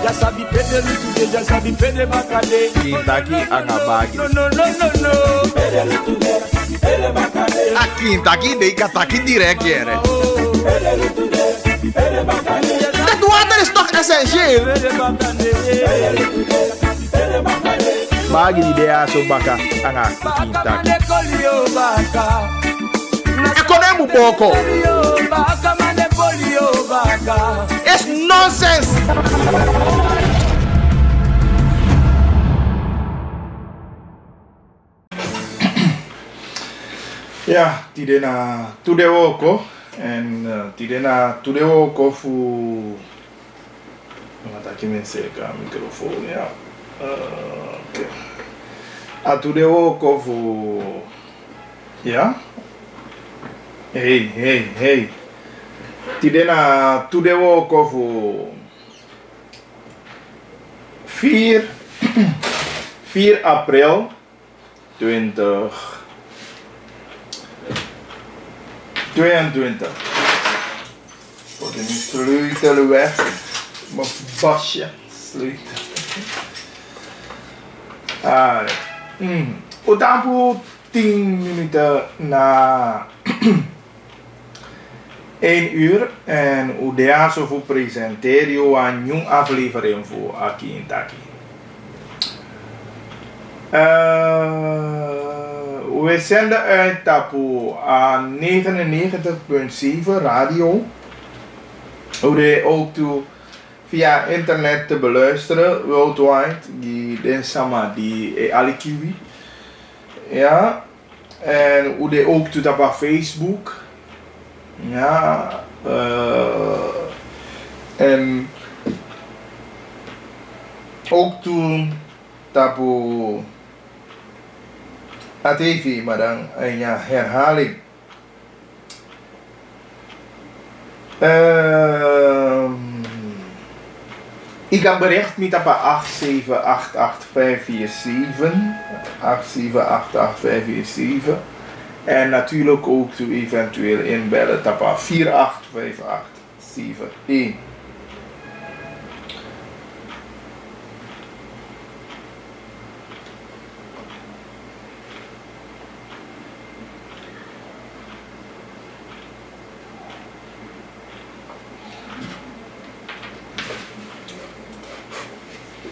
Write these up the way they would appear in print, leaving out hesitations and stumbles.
Ya sabi pede lutude, ya sabi pede bakade. Quintaki angabagi. No. Pede lutude, pede bakade. A Quintaki dei kataki direct here. Pede lutude, pede bakade. Dat water is toch essentieel? Pede bakade. Pede lutude, pede bakade. Bagi di dea so baka anga Quintaki. Economu boko. It's nonsense. Ja, tidena tude woko en tidena tude woko fu wat ek mense ka microfoon ja. Okay. A tude woko fu ja. Hey. Tidena tude woko fu 4 april 2022. Voor de sleutel weg. Mijn basje sleutel. Utampu 10 minuten na 1 uur en udea zo voor presenteren een nieuwe aflevering voor Aki in Taki. We zenden uit tapu aan 99.7 radio. We ook toe via internet te beluisteren worldwide. Die sama die alikiwi. Ja. En we ook toe op Facebook. Ja. En ook toe tapu a TV, maar dan een herhaling. Ik kan bericht met op 8788547. En natuurlijk ook toe eventueel inbellen op 485871.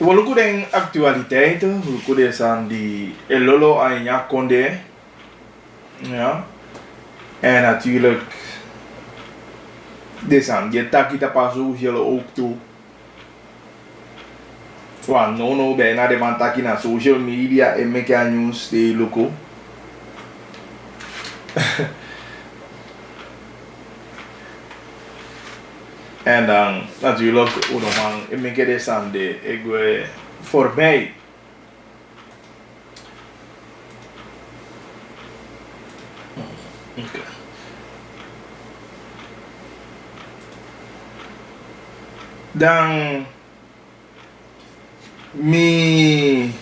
Walaupun dengan aktualiteiten, walaupun zijn die elolo aan konde, ja, en natuurlijk, deze die tak kita pas zullen ook toe. Want no bijna de man taki na social media en make a news de loco. En dan natuurlijk man ik make de sande ik voorbij. Okay. Dan mi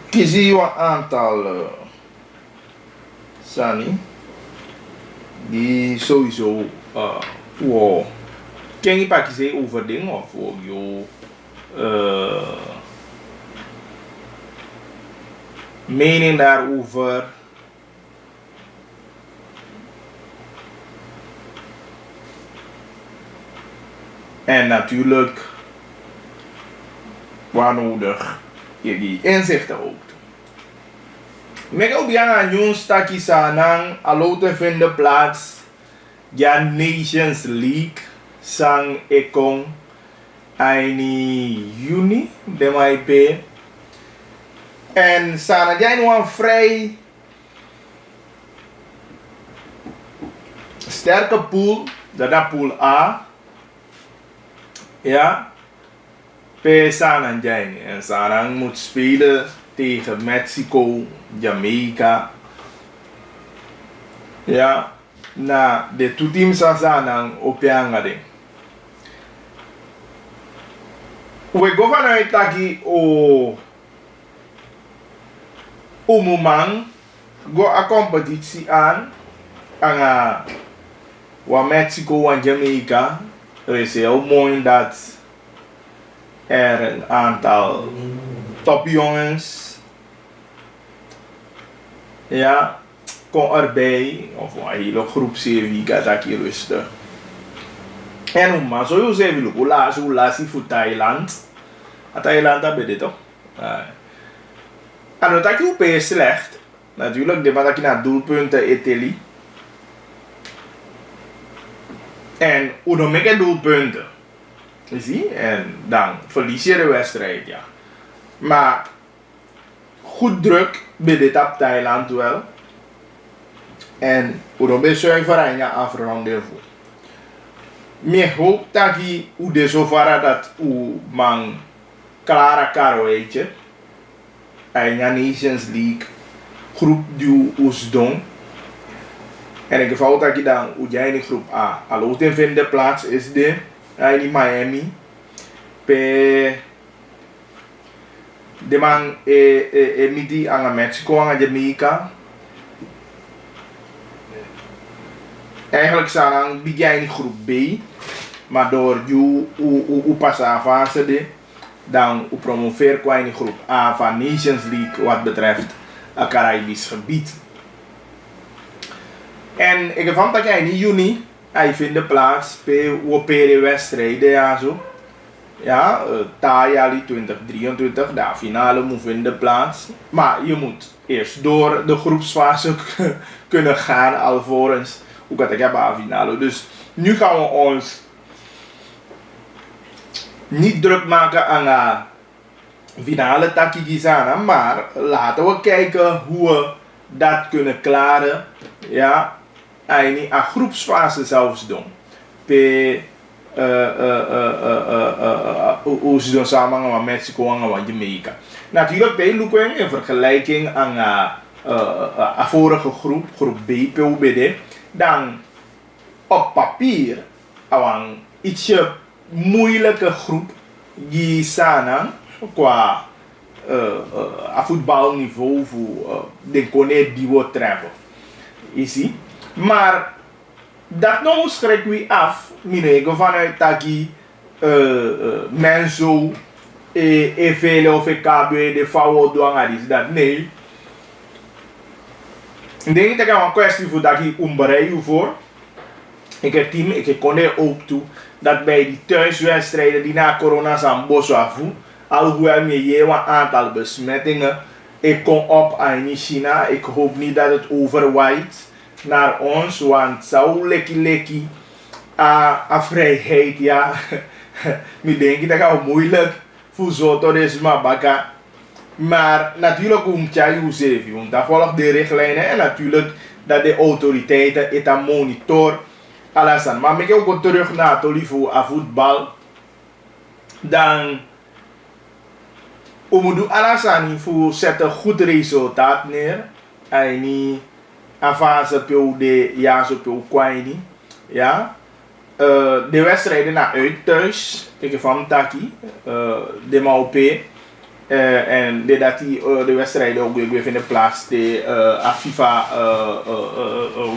kies een aantal Sani die sowieso wow ken je pak je over dingen of voor jou mening daarover en natuurlijk waar nodig je die inzichten ook. Mek ook ja een stakje sanang alote vinden plaats ja Nations League sang ekong aini juni de MIP en sana jij nog een vrij sterke pool dat is pool A ja P sana jij en sana moet spelen tegen Mexico, Jamaica. Ja, na de two teams zijn op je we go vanuit taki o moment go a competitie aan Wa Mexico en Jamaica. Er is heel mooi dat er een aantal topjongens, ja, kon erbij, of een hele groep serie dat hier rustig. En maar zo je zei, hoe laat voor Thailand? Thailand dat ben je toch? En dat je op slecht, natuurlijk, de dat je naar doelpunten Italië. En hoe dan maak je doelpunten? Zie? En dan verlies je de wedstrijd, ja. Maar goed druk bij dit op Thailand wel. En hoe dan ben je zuiver aan je afronden voor. Ik hoop dat je hoe de zover dat hoe man Clara Caro weet je. En de Nations League groep die ons doen. En in geval dat je dan hoe jij in de groep A al in vinden plaats is de in Miami. De man midi aan Mexico aan Jamaica. Eigenlijk zijn we in groep B, maar door je pas avanceerde, dan promoveer qua in groep A van Nations League wat betreft het Caribisch gebied. En ik vond dat jij in juni, hij vindt de plaats op de wedstrijden ja zo. Ja, Thailand 2023, de finale moet vinden plaats. Maar je moet eerst door de groepsfase kunnen gaan alvorens hoe kan ik hebben aan finale. Dus nu gaan we ons niet druk maken aan de finale Takikizana, maar laten we kijken hoe we dat kunnen klaren. Ja, en in een groepsfase zelfs doen. Hoe ze doen samen met Mexico en met Jamaica. Natuurlijk bij Lukweng in vergelijking aan de vorige groep, groep B, POBD, dan op papier een ietsje moeilijke groep die samen qua voetbalniveau voor de koning die we treffen. Is ie? Maar dat nou schrik we af, meneer, vanuit dat mensen veel of ik heb de fout doen is dat nee. Ik denk dat ik een kwestie voor dat je onbereid voor. Ik heb team, ik kon er ook toe dat bij die thuiswedstrijden die na corona zijn bos afvoer, alhoewel je een aantal besmettingen, ik kom op aan China. Ik hoop niet dat het overwaait naar ons, want zou lekkie a vrijheid, ja. Ik denk dat het moeilijk voor zo toerisme bakken. Maar natuurlijk moet je zeven, want dat volgt de richtlijnen en natuurlijk dat de autoriteiten het monitor alles aan. Maar ik ga ook terug naar het niveau voetbal. Dan we moeten alles aan voor zetten goed resultaat neer. En niet avance op de ja zo op kwaini. Ja. De wedstrijden naar uit thuis tegen Van Taki, de MAOP. En dat de wedstrijden ook weer vinden plaats, de FIFA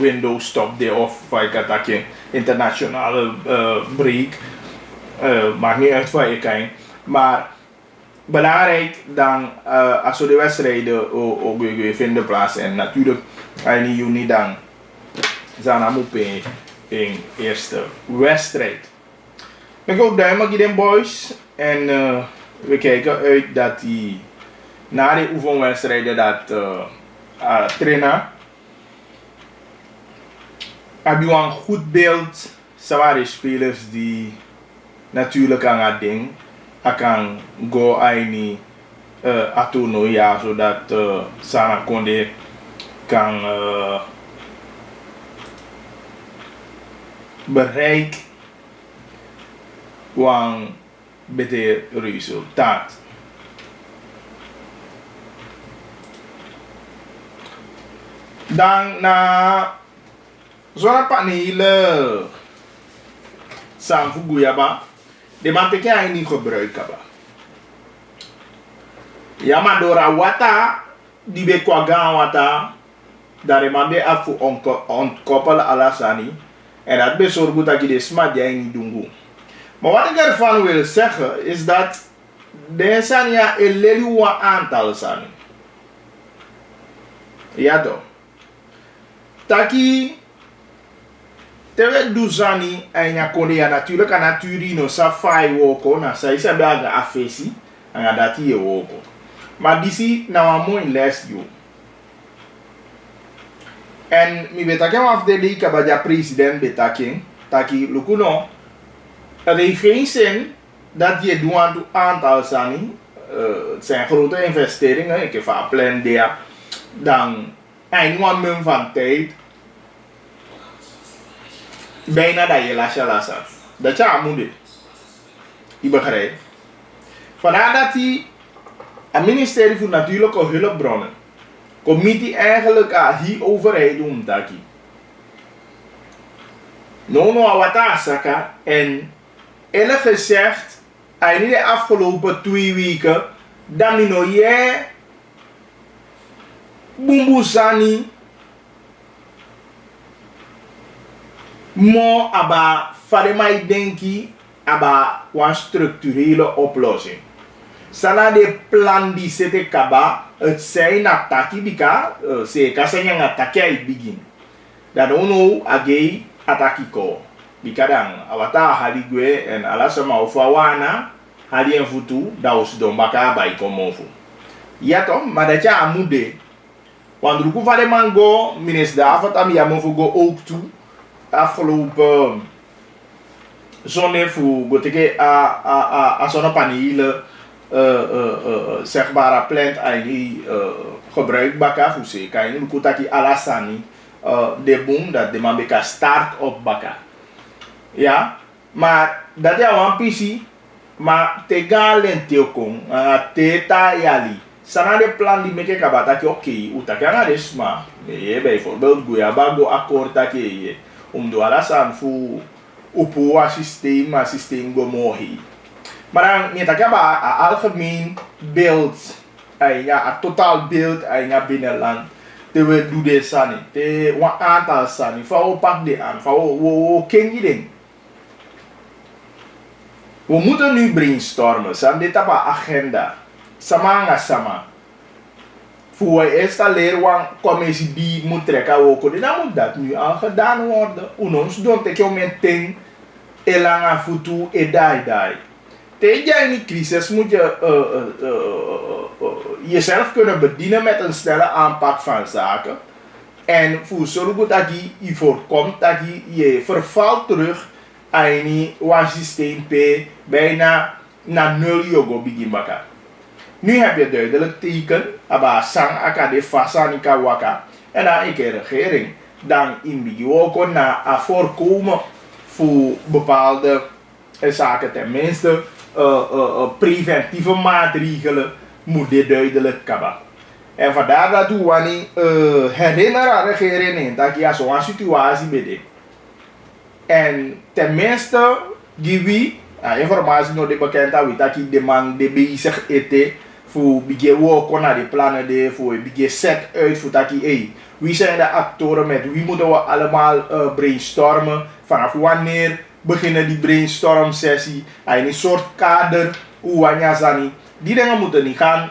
Windows stop de of wat je internationale break. Maakt niet uit wat je kijkt. Maar belangrijk dan als de wedstrijden ook weer vinden plaats en natuurlijk in juni dan zijn we in eerste wedstrijd. Ik hoop duimen die boys en we kijken uit dat die na de oefenwedstrijden dat trainen heb je een goed beeld van spelers die natuurlijk aan het ding kan go aan het toernooi ja zodat Sana Konde kan bereiken een beter resultaat. Dan na zo'n panelen Sanfuguyaba, de man te kan niet gebruiken. Ja, maar door wata die be kwa gaan wata, daar man de af voor ontkoppelen alasani. En dat bezorgt dat je de smaak jij niet doen. Maar wat ik ervan wil zeggen is dat de sania een leliwa aantal zijn. Ja toch. Taki tewe duzani en ja konde ja natuurlijk aan naturi no sa fai woko na sa isa baga afesi en dat hier woko. Maar disi na wa mo in les yo. En mi betake af de die kabaja president betake taki lukuno. Het heeft geen zin dat je doet aan het aantal sani. Het zijn grote investeringen. Ik heb een plan daar. Dan een van tijd. Bijna dat je lasa. Dat je aan moet. Je begrijpt. Vandaar dat hij het ministerie voor Natuurlijke Hulpbronnen. Committee eigenlijk aan die overheid doen dat je. No wat asaka en eerlijk gezegd, in de afgelopen 2 weken, dan mino je bumbusani mo aba faremai denki aba een structurele oplossing. Sana de plan die zette kaba, het zijn attacki bika, zeker zijn een attacki uit begin. Dat ono agei attacki ko. Bikadang awata haligwe en alasama ufawana hali en futu da usdombaka bai komofu. Ja toch, maar dat ja amude. Want ruku vale mango minister de afat ya mofu go ook toe. Afgelopen zonne fu go teke a zonnepanelen zeg maar plant ai gebruikbaka fu se kan ruku taki alasani de boom dat de mambeka start op baka. Ja, maar dat is een PC, maar te galen te okon, te ta yali. Sana de plan die meke kabata ki oké, utakanga desma. Je bijvoorbeeld goeiebago akkoord dat je do alasan fu upu a systeem go mohi. Maar dan je takaba algemeen beeld, ja, een totaal beeld in je binnenland. Te we doen de sani, te een aantal sani, van pak de aan, van ken je ding. We moeten nu brainstormen. Sam dit op agenda. Sama. Voor we installeren een commissie die moet trekken ook. Dan moet dat nu al gedaan worden. Ons doen teken meteen elanga futu edai. Tegen die crisis moet je jezelf kunnen bedienen met een snelle aanpak van zaken. En voor zorgen dat je voorkomt dat je vervalt terug aini one systeem p bijna naar 0 yogo begin baka. Nu heb je duidelijk teken, aba sang akade fasanika waka en dan ik regering dan in begin ook na voorkomen voor bepaalde zaken, tenminste preventieve maatregelen moet dit duidelijk kaba. En vandaar dat we wanneer herinneren aan de regering dat je zo'n situatie bent. En tenminste, die informatie nog de bekend dat je de man de bezig is voor bijge werken naar de plannen de voor bijge set uit voor dat je wie zijn de actoren met wie moeten we allemaal brainstormen vanaf wanneer beginnen die brainstorm sessie een soort kader hoe wanneer zani die dingen moeten niet gaan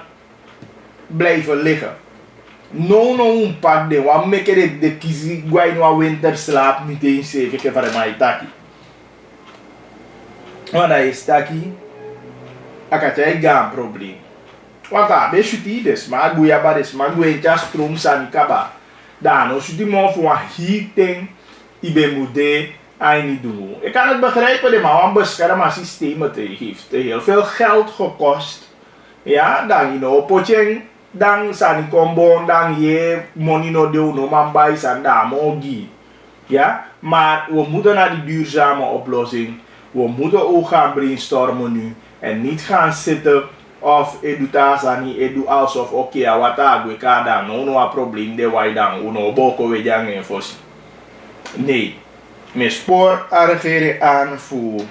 blijven liggen. No pak de wa make de kizi gwai no winter slaap meteen zeker ke para mai taki. Wana is taki akatay ga probleem. Waka be shuti des ma guya ba des ma guya just strom sani kaba. Dan no shuti mo voor heating ibe mude ai niet doen. Ik kan het begrijpen de maar een beschermingssysteem het heeft heel veel geld gekost. Ja, dan potjeng dan sani kombon dan je money no deu no man bij san da mogi. Ja, maar we moeten naar die duurzame oplossing. We moeten ook gaan brainstormen nu en niet gaan zitten of edu alsof oké, wat we kan dan no probleem de wij dan uno boko we jang en fos. Nee, me spoor regering aan voor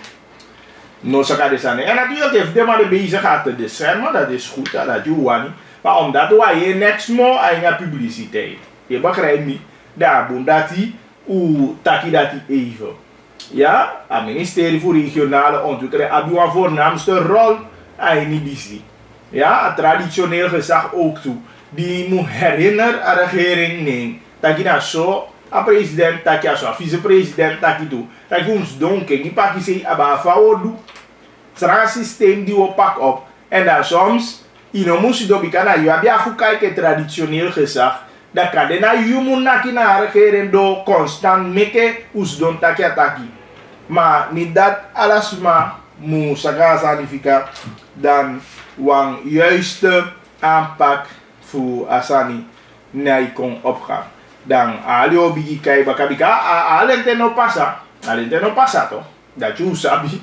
no sakadesane. En natuurlijk heeft de man bezig gaat te discernen, dat is goed, dat je wani. Maar omdat wij next more aan je publiciteit. Je begrijpt niet. Daar boem dat hij u taki dati even. Ja, het ministerie voor regionale ontwikkeling heb een voornaamste rol in die visie. Ja, het traditioneel gezag ook toe. Die moet herinneren aan de regering neemt. Dat je nou zo, een president, dat je zo, vicepresident, dat je doet. Dat je ons donker, die pak je zich aan vouwen doet. Het is een systeem die we pakken op. En dan soms, je moet je doen, je hebt je kijken traditioneel gezag. Dat kan je naar je moet naar de regering door constant meke, us don taki. Maar niet dat alles maar moet sanifica dan een juiste aanpak voor asani naar kon opgaan. Dan alio bigi kai bakabika alente no pasa to. Dat je sabi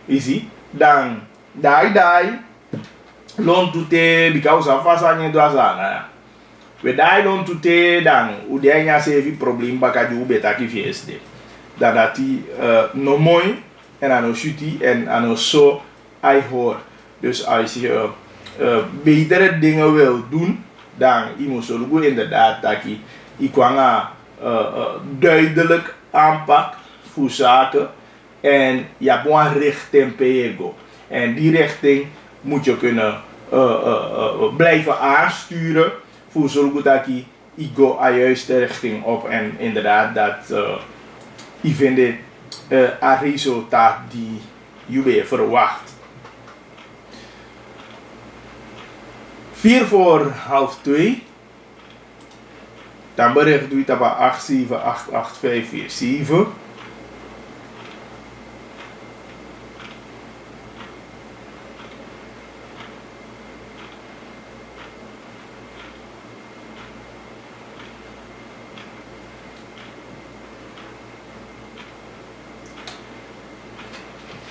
isi dan dai lon tute because of asani do asana. We dai lon tute dan udenya sevi problem bakaju betaki fieste. Dan dat die no mooi en aan no shuti en aan no so ai hoor. Dus als je betere dingen wil doen, dan je moet zo inderdaad dat je kwam duidelijk aanpak voor zaken en je hebt een richting pego. En die richting moet je kunnen blijven aansturen voor zo dat je go de juiste richting op en inderdaad dat je vindt een resultaat die je weer verwacht. 2:04. Dan bericht doe je dat bij 87884547.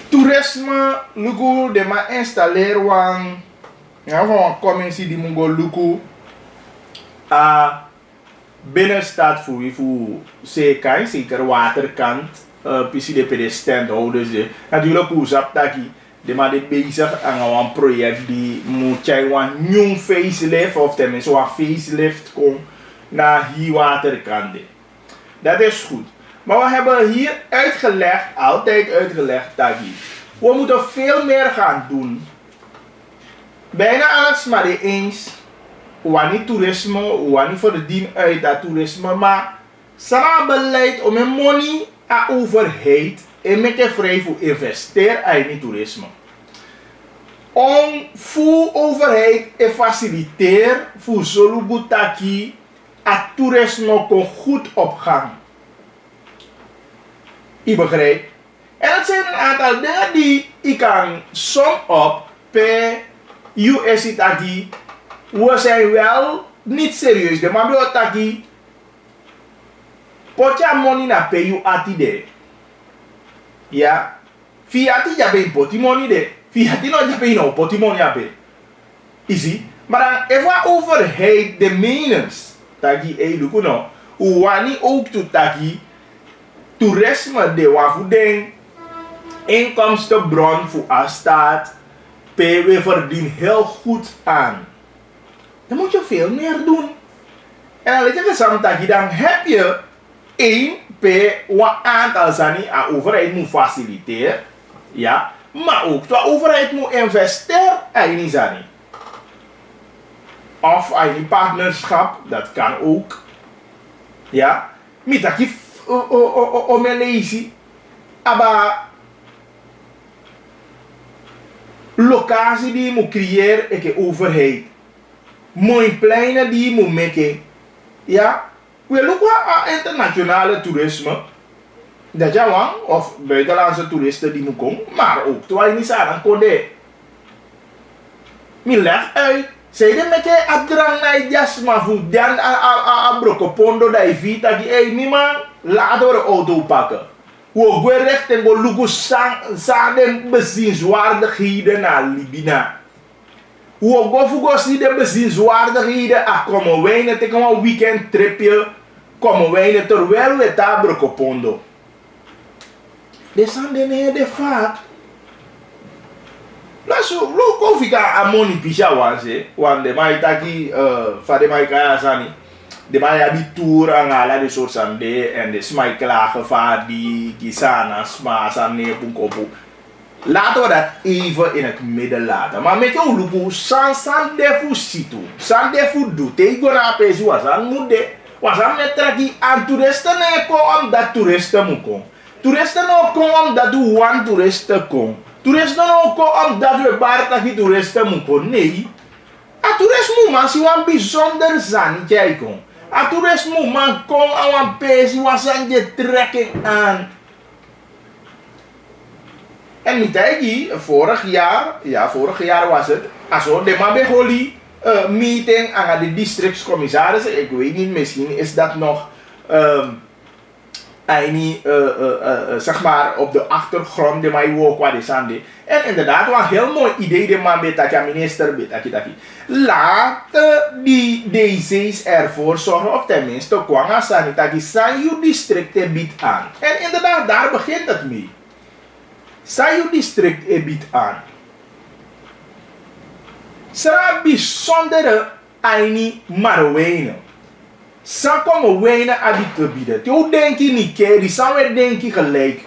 Toerisme, lugu de ma installer wang. Ja, van een commissie die moet lukken binnenstad voor zeker waterkant, de pedestandhouders. Natuurlijk hoe zap dat de maar bezig aan een project die moet jij een nieuw facelift of tenminste een facelift komen naar hier waterkant. Dat is goed. Maar we hebben hier altijd uitgelegd dat we moeten veel meer gaan doen. Bijna alles maar eens. Wanneer toerisme, wanneer voor de dien uit dat toerisme, maar sana beleid om een money aan overheid en met je vrij voor investeren in toerisme. Om voor overheid te faciliteren voor Zolubutaki het toerisme kon goed opgaan. Je begrijpt? En het zijn een aantal dingen die ik kan som op per US Taki. We zijn wel niet serieus. De man wil Taki. Potja money na pay you atide. Ja. Fiati jabe poti money de. Fiati no jabe no poti money abe. Easy. Maar dan even overheid de menens. Taki luku no. Uwani ook to Taki. Toerisme de wafu inkomstenbron voor een staat. We verdienen heel goed aan. Dan moet je veel meer doen. En dan let je samen dan heb je één per wat aantal zani aan overheid moet faciliteren. Ja, maar ook de overheid moet investeren in zani. Of in partnerschap, dat kan ook. Ja, met dat je om een lazy. Maar locatie die je moet creëren, is de overheid. Mooie pleinen die je moet maken. Ja, we lopen aan internationale toerisme. Dat je wang, of buitenlandse toeristen die moet komen, maar ook terwijl je niet aan kode. Je legt uit, zei je met je afdrang naar je jas, maar voor dan aan brokopondo dat je vindt dat je, hey, niemand, laten we de auto pakken. We gaan recht en we lukken samen bezienswaardigheden naar Libina. We gaan voor de bezienswaardigheden. Komen wij net een weekend tripje. Komen wij net terwijl we daar brokopondo. De zijn de vaak. Laat of ik aan money pisha wanse. Want de maitaki van de maikaya sani. De man ja die tour aan ala de soort van de en de smai klagen van die kisana smaas aan neerpunkopu. Laten we dat even in het midden laten. Maar met jou lupu san defu situ, san defu do. Tegen na pesi was aan moede, was aan met traki aan toeristen ne ko omdat toeristen moet komen. Toeristen no kom omdat du wan toeristen kom. Toeristen no kom omdat we bartaki toeristen moet komen. Nee. A toerist moet man si wan bijzonder zani jij kom. A toerist moet man kom aan wan pesi was aan je trekking aan. En niet eigenlijk, vorig jaar was het, also de man begoli meeting aan de districtscommissarissen, ik weet niet, misschien is dat nog zeg maar op de achtergrond de man ook wat is aan de. En inderdaad, was een heel mooi idee de man betaki, minister betaki. Laat die DC's ervoor zorgen, of tenminste, kwanga sanitaki, zijn uw districten biedt aan. En inderdaad, daar begint het mee. Sayu district ebit aan. Sera bijzondere aini marwene. Sa komen wene abit te bieden. Jou denk je niet keri, sa weer denk je gelijk.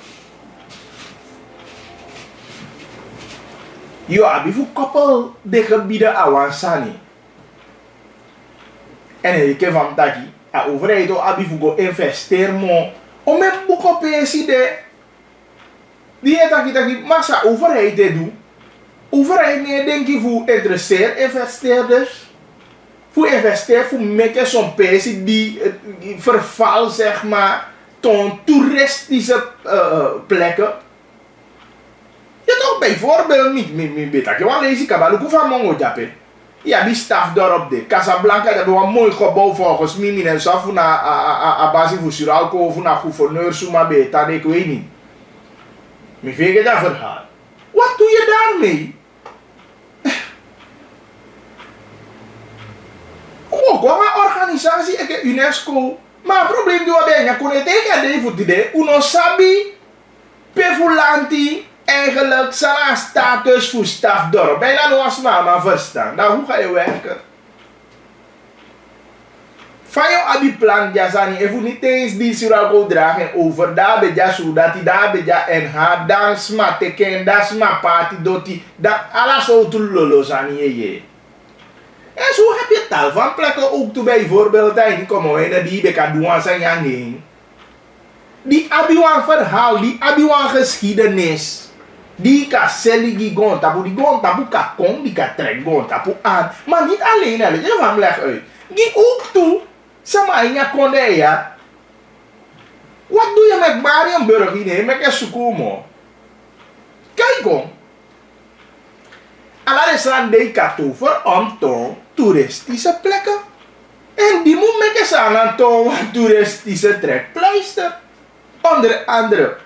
Yo abifu koppel de gebieden awansani. En ik heb van taki, a overheid o abifu go investeer mo. Om een boek op de. Die het massa overheid te doen. Overheid nee denk je voor interesseer investeerders. Voor investeer voor maken zo'n pensie die verval zeg maar tot toeristische plekken. Je toch bijvoorbeeld niet weet dat je wel lezen kan maar van Mongo Japan. Ja die staf dorp de Casablanca dat was een mooi gebouw volgens mij en zo voor na basis voor Suralco of na gouverneur Suma beta ik weet niet. Me veeg dat verhaal. Wat doe je daarmee? Oh, kom maar organisatie, ik UNESCO. Maar het probleem is dat je kon het tegen voor die uno sabi pefulanti eigenlijk zijn status voor stafdorp. Bijna nog als mama verstaan. Nou, hoe ga je werken? Van jou abi plan jasani even niet eens die surago dragen over daar beja zodat die daar beja en haar dan sma teken dan sma party doti dan alles zo te lolo zani je. En zo heb je tal van plekken ook toe bijvoorbeeld dat komen we die beka doen zijn heen. Die abiwan verhaal, die abiwan geschiedenis. Die ka seligi gon tapu die gon tapu ka kom die ka trek gon tapu aan. Maar niet alleen hè, je van leg uit. Die ook toe. Sama inga konde ya. Wat doe je met Marienburg hier? Met een sukumo. Kijk om. Aladesan de katover om toon toeristische plekken. En die moet met een aan toon toeristische trekpleister. Onder andere.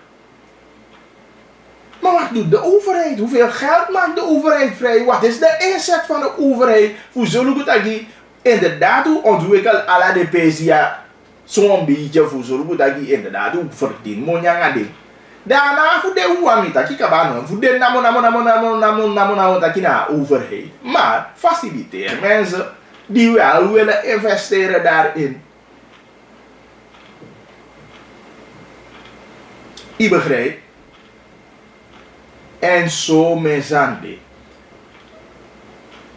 Maar wat doet de overheid? Hoeveel geld maakt de overheid vrij? Wat is de inzet van de overheid? Voor zullen we het inderdaad hoe ontwikkelen alle de PCA zo'n beetje voor zorgen dat je inderdaad hoe verdient monjanga ding. Daarna voor de hoe dat je kan voor de namo dat je naar overheid. Maar faciliteer mensen die wel willen investeren daarin. Je begrijpt? En zo mensen.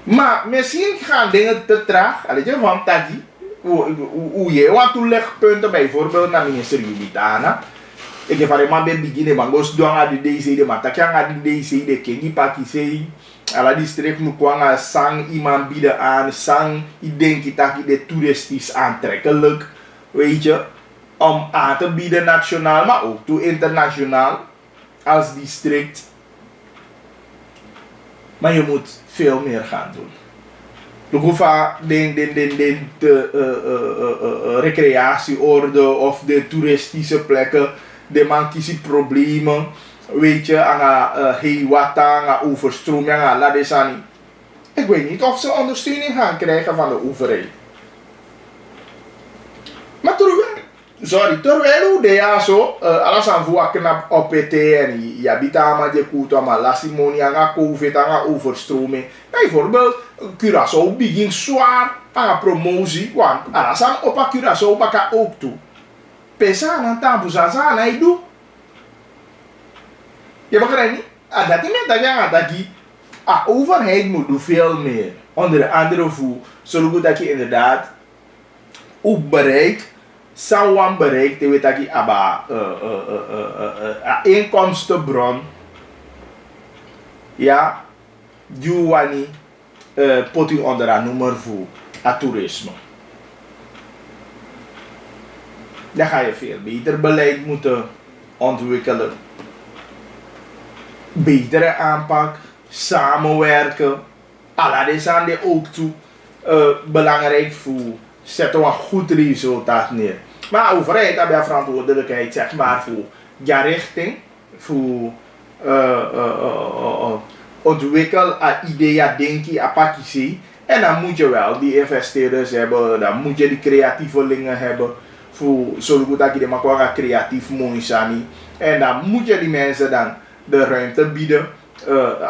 Maar misschien gaan dingen te traag. Weet van Tagi. Hoe je wat toelegpunten bijvoorbeeld naar minister Jubitana. Ik heb alleen bij beginnen, maar gos doen aan de DC de matakan aan de DC de kengi pakisei. Ala district moet kwanga sang iemand bieden aan, sang identiteit de toeristisch aantrekkelijk, weet je, om aan te bieden nationaal, maar ook toe internationaal als district. Maar je moet veel meer gaan doen. Lukufa de recreatieorde of de toeristische plekken, de man kies problemen, weet je, aan heiwata, aan overstroming, aan ladesani. Ik weet niet of ze ondersteuning gaan krijgen van de overheid. Maar terwijl de ja zo, alles aan voor knap op het en je bita maar je kuto maar lasimonia, aan COVID, aan overstroming. Bijvoorbeeld, Curaçao begint zwaar aan promotie, want alasam opa Curaçao baka ook toe. Pesa na tampu sasa na idu. Je begrijpt niet? Dat is met dat je dat die overheid moet doen veel meer. Onder andere voor zorgen dat je inderdaad ook bereikt, zou bereikt, je weet dat je aba inkomstenbron, ja, juwani poti onder een nummer voor het toerisme. Dan ga je veel beter beleid moeten ontwikkelen. Betere aanpak, samenwerken. Alla deze aan de ook toe belangrijk voor zetten we een goed resultaat neer. Maar de overheid heeft verantwoordelijkheid zeg maar voor ja richting, voor ontwikkelen ideeën, denken, apakjes. En dan moet je wel die investeerders hebben, dan moet je die creatievelingen hebben. Voor zorgen dat je de makwaga creatief mooi zijn. En dan moet je die mensen dan de ruimte bieden,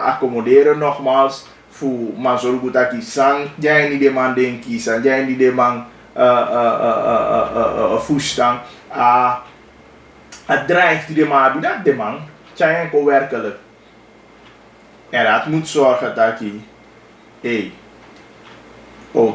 accommoderen nogmaals. Voor maar zorgen dat je sang, jij niet de man denkt, sang, jij niet de man voestang. Het drijft die de man, dat de man, jij enkel werkelijk. En dat moet zorgen dat je,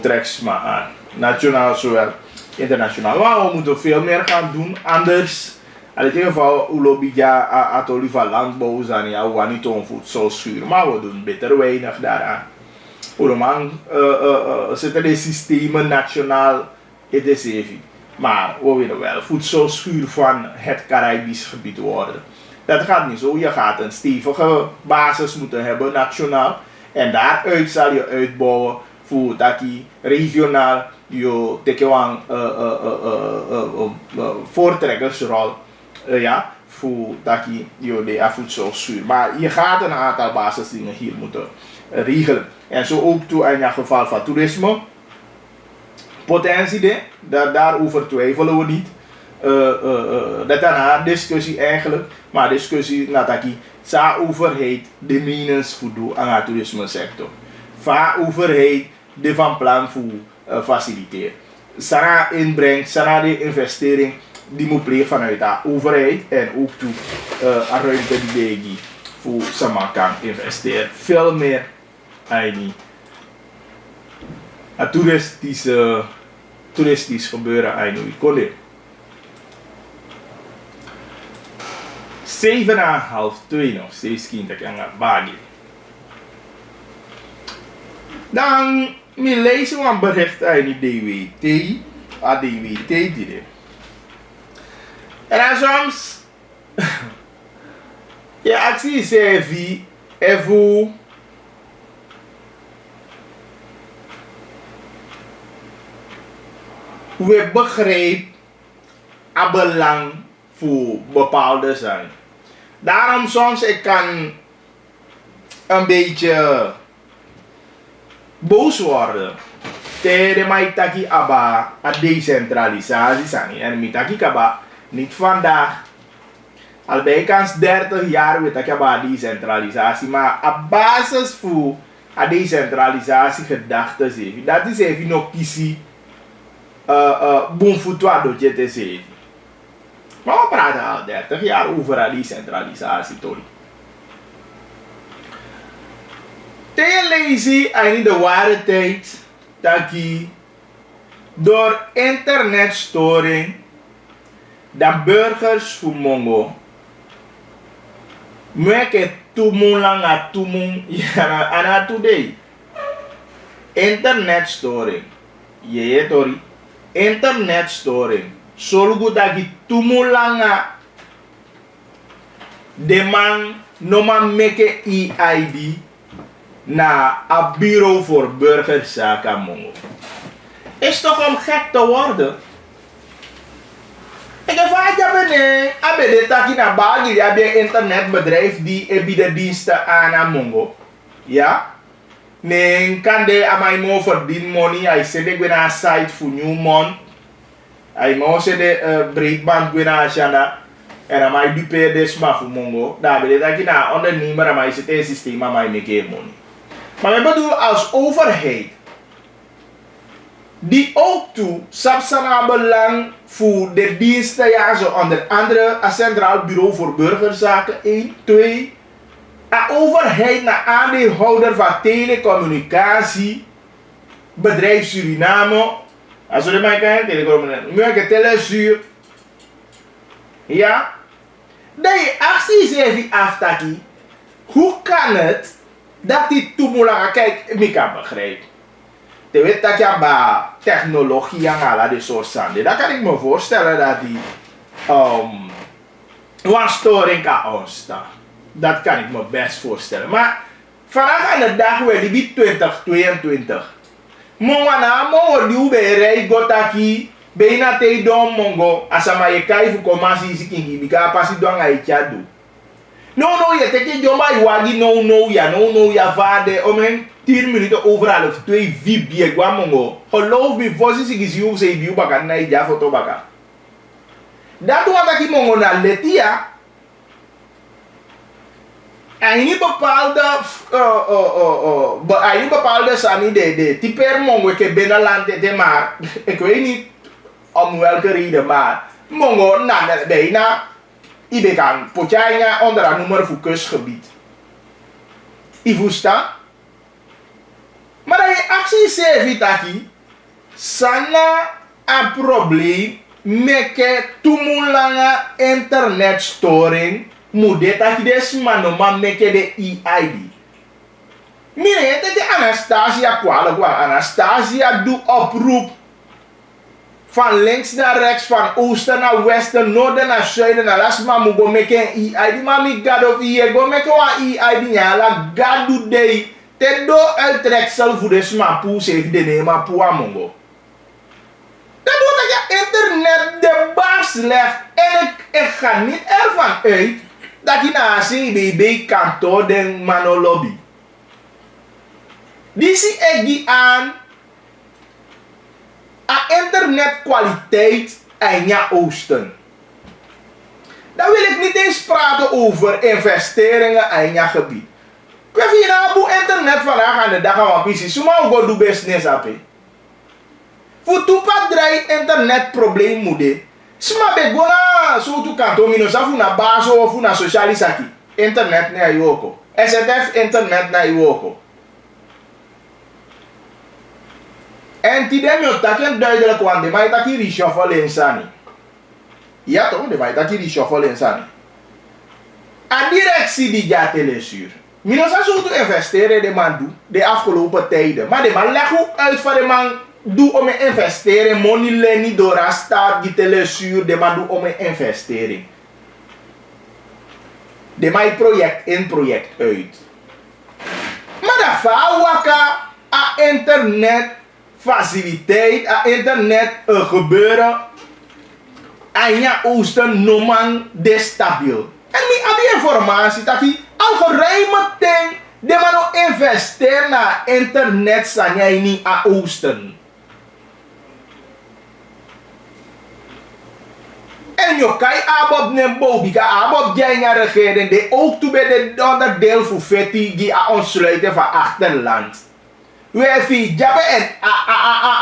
treks maar aan, nationaal zowel internationaal. Maar we moeten veel meer gaan doen, anders. In ieder geval, we lobby ja atoli van landbouw zijn, ja, we niet om voedsel schuren, maar we doen beter weinig daaraan. We zitten de systemen nationaal in de zee. Maar we willen wel voedselschuur van het Caribisch gebied worden. Dat gaat niet zo, je gaat een stevige basis moeten hebben nationaal. En daaruit zal je uitbouwen voor dat je regionaal je tekewang voortrekkersrol ja, voor dat je de voedselschuur. Maar je gaat een aantal basisdingen hier moeten regelen. En zo ook toe in het geval van toerisme. Potentie, daarover twijfelen we niet. Dat is een discussie eigenlijk. Maar discussie nadat de overheid de menens voor doen aan de toerisme sector. De overheid de van plan voor faciliteren. Sana inbrengt, sana de investering die moet plegen vanuit de overheid en ook toe een ruimte die voor sama kan investeren. Veel meer aan het toeristisch gebeuren aan de economie. 7,5 nog steeds kind ik aan het bagje. Dan me lezen we een bericht aan de DWT die. En dan soms je actie CV even we begrijpen het belang voor bepaalde zijn. Daarom soms ik kan een beetje boos worden. Tegen mij taki aba a decentralisatie zijn. En mij taki aba niet vandaag. Al ben ik als 30 jaar weet ik aba decentralisatie. Maar op basis voor a decentralisatie gedachten zeven. Dat is even nog kiesie bonfoutoir dat je te zeven. Maar we praten al 30 jaar over a decentralisatie toch. Tegen lezen en de ware tijd dat je door internetstoring de burgers voor Mongo meke tumun langa tumun yana ana today internetstoring ye tori internetstoring solgu dat je tumun langa de man no man meke EID na een bureau voor burgerzaken Mongo. Is toch om gek te worden? Ik heb de taki na bagi, je hebt een internetbedrijf die biedt diensten aan Mongo. Ja? Nee, kan de amai mo verdien money, hij zet ik weer een site voor Newmont. Hij mo zet de breedband weer naar Shanda. En amai dupe desma voor Mongo. Daar ben je taki na ondernemer, amai zet een systeem, amai make money. Maar ik bedoel, als overheid Die ook toe, Sapsana belang voor de diensten, ja, zo onder andere het Centraal Bureau voor Burgerzaken 1, 2. De overheid naar aandeelhouder van telecommunicatie, bedrijf Suriname, als we de mij kijken, telecommunicatie, telesuur. Ja, dat je acties even aftaki. Hoe kan het dat die toemulaga, kijk, ik kan begrijpen. Je weet dat je bij technologie en alle die soort zaken. Dan kan ik me voorstellen dat die een storing kan ontstaan. Dat kan ik me best voorstellen. Maar vanaf aan de dag waar die 2022. Mongwana mongo die ube rei gotaki. Bijna te don mongo. Asama je kai fu komasi isi kingi. Bika pasi don ga ichadu. No, je teke jomba iwagi no ya vade. Omen 10 minuten overal of 2 vibie gwa mongo. Geloof me, vosi si gisi uf se ibiu baka na ija foto baka. Dat wat aki mongo na letia. En niet bepaalde sani de typer mongo ke binnenland de maar. Ik weet niet om welke reden, maar mongo na bijna ibe kan potjanya onder een nummer voor kustgebied. Ivusta. Maar dat je actie zegt taki, sana een probleem met ke tumulanga internetstoring. Moet dat je manoma meke de EID. Mire, het is Anastasia kwala. Anastasia doet oproep. Van links naar rechts, van oosten naar westen, noorden naar zuiden. Naar lasma moet go meke een EID. Mami God of hier, go meke een EID. Ja, la God doet day. Te do uittreksel voor de smapu, heeft de nema pua mongo. Dat doet dat je internet de baas legt. En ik ga niet ervan uit dat je na CBB kantoor den mano lobby. Die zie ik die aan internetkwaliteit in je oosten. Dan wil ik niet eens praten over investeringen in je gebied. We vinden nou internet vandaag aan de dag aan PC. Suma go do business ape. Voor toepat draai internet probleem moede. Sma be gona so tu kanto mino sa funa baso of funa socialisaki. Internet na yoko. SFF internet na yoko. En ti dem yo taken duidelijk want de mai taki reshuffle insani. Ja toch, de mai taki reshuffle insani. A directie die ja telesuur. Mino sa so tu investeren de man doe de afgelopen tijden. Maar de man leg ook uit van de man doe om een investering. Money leni door een staat die telesuur. De man doe om een investering. De man project in project uit. Maar dat vrouwaka a internet faciliteit, a internet gebeuren. En ja oosten no man destabiel. En mi abi informatie dat die algeruime ting de man ook investeert naar internet sanya ini a oosten. En je kan abob nembo bika abob jenya regering de ook toe bij de onderdeel voor feti die a ontsluiten van achterland. We hebben Japan en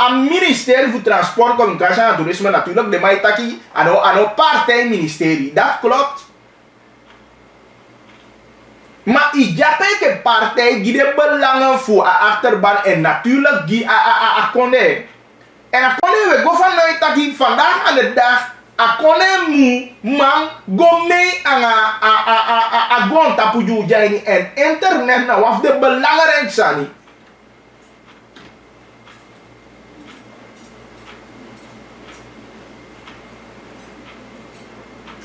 een ministerie voor transport, communicatie en toerisme natuurlijk de maitaki aan een partijministerie. Dat klopt. Maar in Japan een partij die de belangen voor de achterban en natuurlijk die akone. En akone we go vanuit dat vandaag aan de dag akone mu man go mee aan gon tapuju jani en internet nou wat de belangrijk zijn.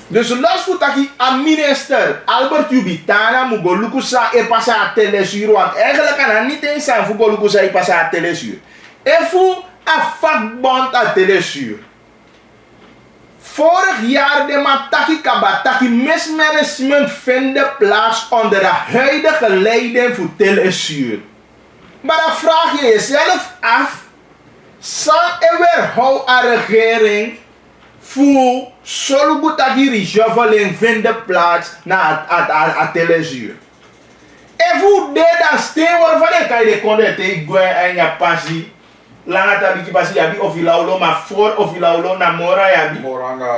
Dus los voor dat aan minister Albert Jubitana moet go lukusa e passa a telesuur want eigenlijk kan hij niet eens zijn voor go lukusa e passa a telesuur. En voor een vakbond a telesuur. Vorig jaar de mataki kabataki mismanagement vinden plaats onder de huidige leiding voor telesuur. Maar dan vraag je jezelf af, zal er weer een regering voor solubutaki reshuffling vinden plaats na a telesuur. En voor dit dan steen waarvan ik kan je conde te en je passie langa tabi ki pasi yabi of ilaulo maar voor of ilaulo na mora yabi. Moranga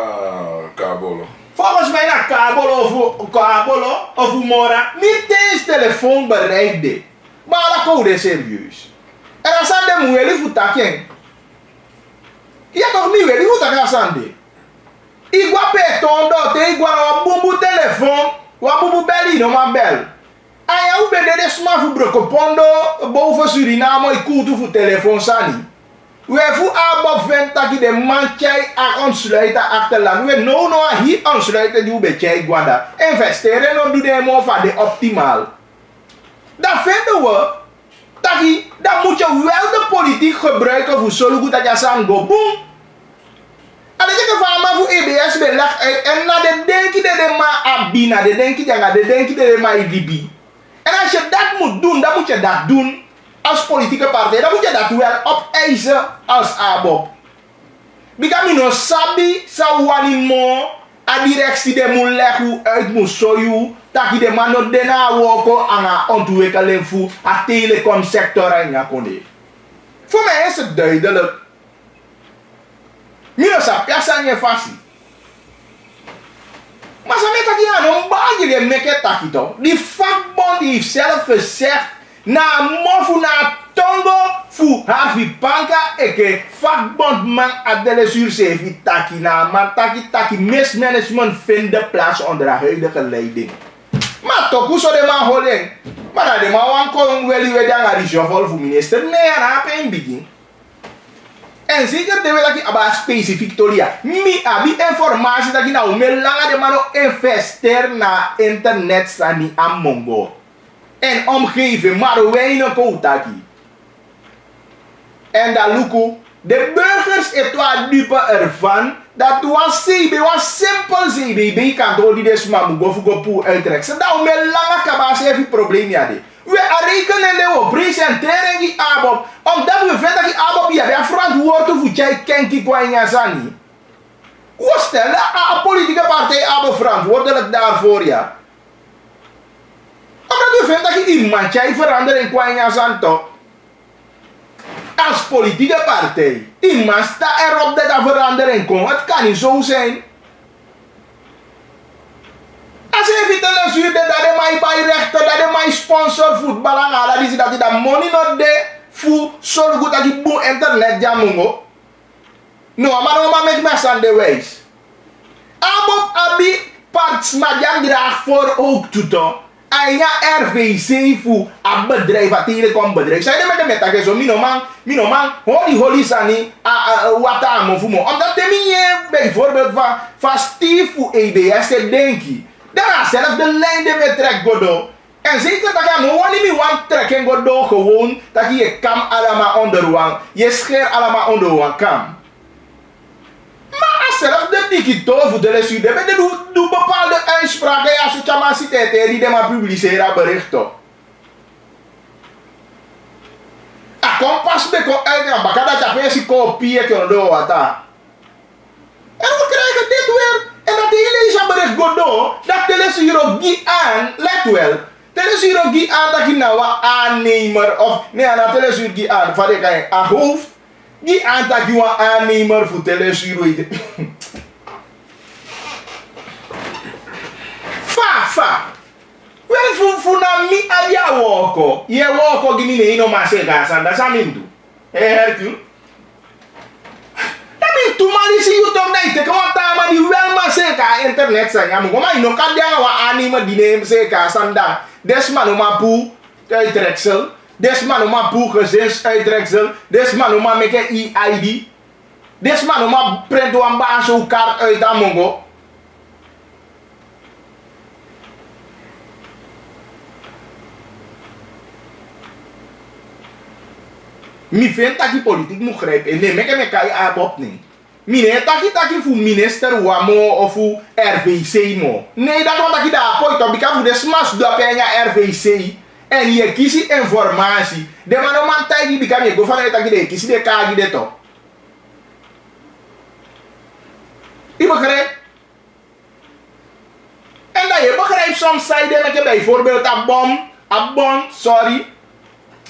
kabolo. Volgens mij na kabolo of mora niet eens telefoon bereikde. Maar la code serieus. En als aan de moeilijk voor takken. Ja toch niet weer, die moet dat gaan doen. Ik ga peton dat ik ga op bumbu telefoon, wa bumbu beli no man bel. En ja, hoe ben je sma voor brokopondo boven Suriname ik kutu voor telefoon sani. We voor above vent dat de man chai a ontsluiten achterland. We no hier ontsluiten die be chai gwanda. Investeren no doen de mo van de optimaal. Dat vinden we. Dan moet je wel de politiek gebruiken voor zo goed dat je samen go boom. En als je van maar voor EBS beleg uit en na de denken dat de ma abina, de denken dat de ma IDB. En als je dat moet doen, dan moet je dat doen als politieke partij. Dan moet je dat wel opeisen als ABOP. Because mi no sabi sa wani mo a directie de moet leggen uit moet zoeken. Dat je de man nog daarna woko aan een ontwikkeling voor de telecomsector en ja konde. Voor mij is het duidelijk. Mino sa piasa nye fasi. Maar ze met dat je aan een baantje die meke takito. Die vakbond heeft zelf gezegd na mofu na tongo fu Harvey Panka eke vakbond man adele sur sevi taki na man taki mismanagement vindt plaats onder de huidige leiding. Maar toch hoe zou de man holen? Maar de man wan kon wel weer dan aan die shuffle voor minister. Nee, raap in begin. En zeker de wel dat je aba specifiek tolia. Mi abi informatie dat je nou meer langer de man investeer na internet sani aan Mongo. En omgeving, maar weinig koutaki. En dat luku, de burgers het wat dupe ervan. Dat was CB, was simpel CBB kan door die des man go voor go uittrek. Ze dat met lange kabas heeft probleem ja de. We rekenen de presenteren die ABOP omdat we vinden dat die ABOP ja verantwoordelijk voor jij kenki kwa nyasani. Hoe stellen een politieke partij ABOP verantwoordelijk daarvoor ja? Omdat we vinden dat je iemand jij veranderen kwa nyasan toch? Als politieke partij. Iemand staat erop dat er verandering komt. Het kan niet zo zijn. Als je even te lezen dat de mij bij rechter, dat de mij sponsor voetbal en al die dat je dat money not de voor zo goed dat je boe internet jamungo. No, maar met mij aan de wijs. Abop abi parts madjan draag voor ook toeto. En ja, RVC voor een bedrijf, een telecombedrijf. Zij met de metaken zo, minoman, holy sani, wat aan voor me. Omdat de mij bijvoorbeeld van Steve voor EBS denk je. Dan is zelf de lijn die we trek godo. En zeker dat je gewoon niet want trekken godo gewoon, dat je kam allemaal onderwang, je scheer allemaal onderwang kam. Maar als zelf de digito voor de lesu, de doe bepaalde uitspraken als je chama citete die de maar publiceren berichten. A kompas beko uit en bakada chapé si kopie ke ondo wata. En we krijgen dit weer. En dat hele is een bericht godo, dat de lesu hier aan, let wel. De lesu hier aan dat je nou een aannemer of nee, dat de lesu hier aan, van de een hoofd. Die aantak je een aannemer voor telesuur. Fa. Wel voor na mi adia woko. Je woko gini ne ino masega san da samindu. Herku. Dat mean to mali si you talk dat te kan tama di wel masega internet san ya mo ma ino kan dia wa aannemer di ne masega san da. Desma no ma pu uitreksel. Desman oma boek gezinsuitreksel. Desman oma make EID. Desman oma print een baas zo kaart uit aan mongo. Mi vind dat die politiek moet grijpen. Nee, me kan je abop niet. Mine taki voor minister wamo of voor RVC mo. Nee, dat want dat je daar appoint op. Ik heb voor de smash dat je RVC. En je kiest informatie. De man tijd die kan je go vanuit dat je kiest de kaart die toch. Je begrijpt? En dat je begrijpt soms zei dat je bijvoorbeeld een bom, sorry.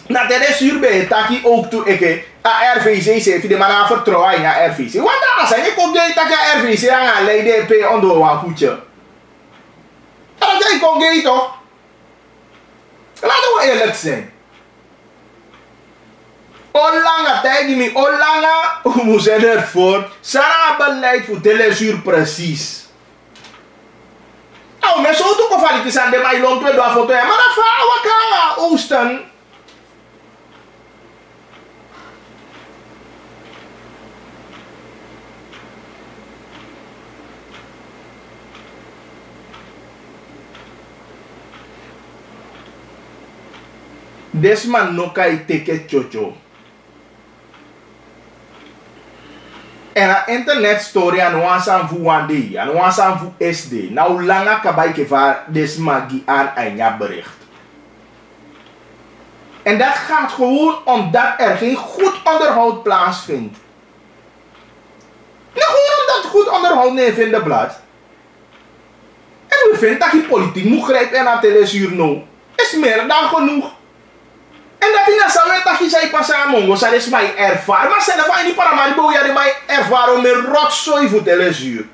Dat er is hier bij taki ook toe eke. A RVC zegt die man aan vertrouwen in a RVC. Want dan zijn ik ook dat je RVC aan leiden pe onder een goedje. Dat is ik ook toch? Laten we eerlijk zijn. Onlange tijd die me onlange, hoe moet ze ervoor? Sarah beleid voor telesuur precies. Nou, men zo toch of het is aan de mij long twee door foto, maar dat vrouw wat kan oosten. Desman no kai teke chocho. En a internet story an wansan fu wande, an wansan fu SD. Nou langa kabai kevaar desmagi aan een bericht. En dat gaat gewoon omdat er geen goed onderhoud plaatsvindt. Nou gewoon omdat goed onderhoud niet vindt de blad. En we vinden dat je politiek moet grijpen en aan telesuur nou. Is meer dan genoeg. En dat is nou dat je zei pas aan mongo, dat is mijn ervaring. Maar zelf van die paramaribo, ja, die mijn ervaring met rotzooi voor telesuur.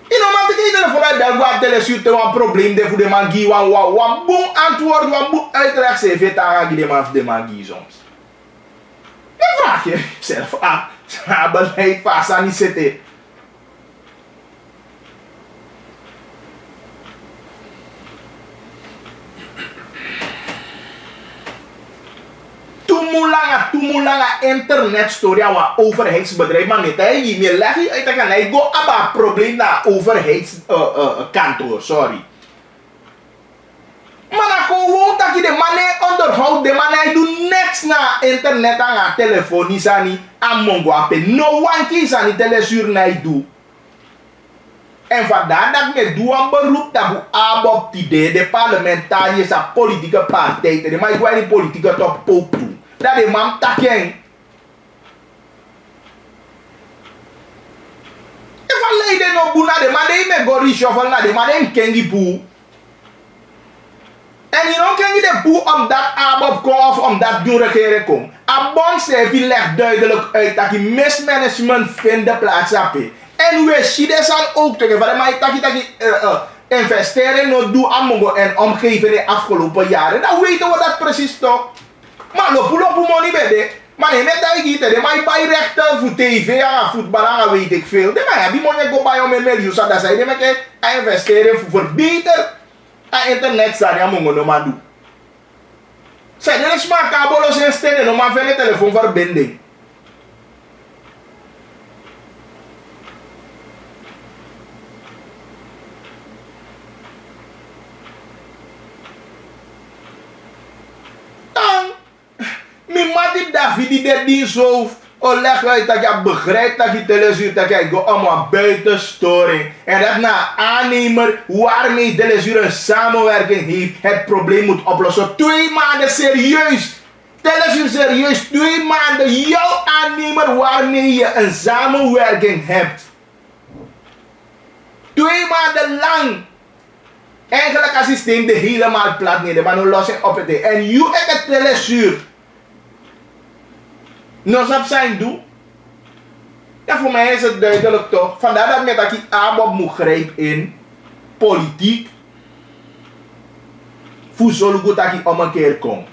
Je know, maar ik denk vanuit dat wat telesuur te een probleem voor de man die wan boem antwoord, wan boem uitleg ze even aan die man voor de man die soms. Dan vraag je jezelf af, beleid vast aan die zitten. Tumulanga internet story aan overheidsbedrijf, maar niet hij meer leg je uit dat hij go abba probleem na overheidskantoor, sorry. Maar dan gewoon dat je de man onderhoudt, de man hij doet niks na internet aan telefonie aan mongo ape, no one kies aan die telesuur na doe. En vandaar dat we doen een beroep dat we abop de parlementariërs en politieke partijen, maar ik wil die politieke top ook toe. Dat de man takken. En van leiden no boe na de man die me go reshuffle na de man die kengi boe. En je don't kengi de boe omdat abop kom of omdat doen regeren kom. Abon die legt duidelijk uit dat je mismanagement vindt plaats hebben. En we zien dat ook tegen van mij dat je investeren no doe amongo en omgeving de afgelopen jaren. Dan weten we dat precies toch. Maar lopu money bede. Maar nee, met dat ik de mij bij rechten voor tv en voetbal weet ik veel. De mij heb je money go bij om een miljoen. Dat zei de mij investeren voor verbeteren. En internet staan ja mongo no maar doen. Zij de smaak kabelos instellen no maar van de telefoonverbinding. Mati David die dat niet zo leg uit dat je begrijpt dat je telesuur dat je go allemaal buitenstoring. En dat na aannemer waarmee telesuur een samenwerking heeft het probleem moet oplossen. 2 maanden serieus. Telesuur serieus. 2 maanden jouw aannemer waarmee je een samenwerking hebt. 2 maanden lang. Eigenlijk het systeem de helemaal plat neer. Maar nu los je op het. En je hebt het telesuur. Nog op zijn doel. Ja, voor mij is het duidelijk toch. Vandaar dat met dat ik aanbod moet grijpen in politiek. Voor zo goed dat ik om een keer kom.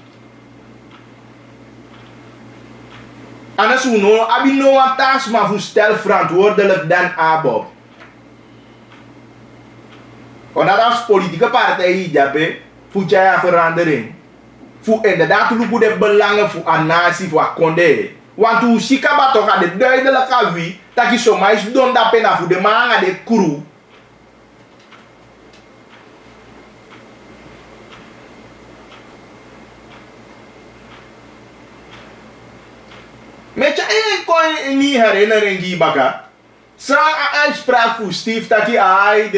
Anders hoe nou, heb je nou een taak maar voor stel verantwoordelijk dan aanbod. Want dat als politieke partij hier voor jij verandering. Voor inderdaad de belangen voor een natie, voor een konde. Want hoe Sikaba toch aan de duidelijke wie dat je zomaar is doen dat pena voor de man aan de crew. Met je kon niet herinneren die baka. Zo'n uitspraak voor Steve dat hij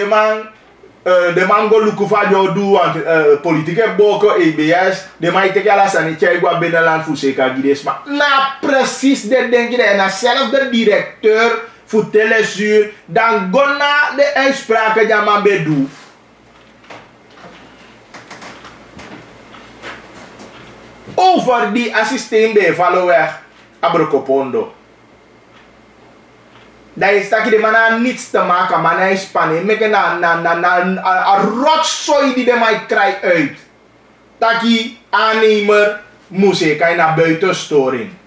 de man go luku van jou doen, want politieke boko, EBS, de man teke ala sanitje gwa binnenland voor zeker gides. Maar na precies dat denk je, en zelfs de directeur voor telesuur, dan go na de uitspraken die man bedoelt. over die systeem bij vallen weg. Abrokopondo. Dat is dat je de man aan niets te maken, man hij spannen. Meken na rotzooi die de mij krijgt uit. Dat je aannemer moest ik naar buiten storen.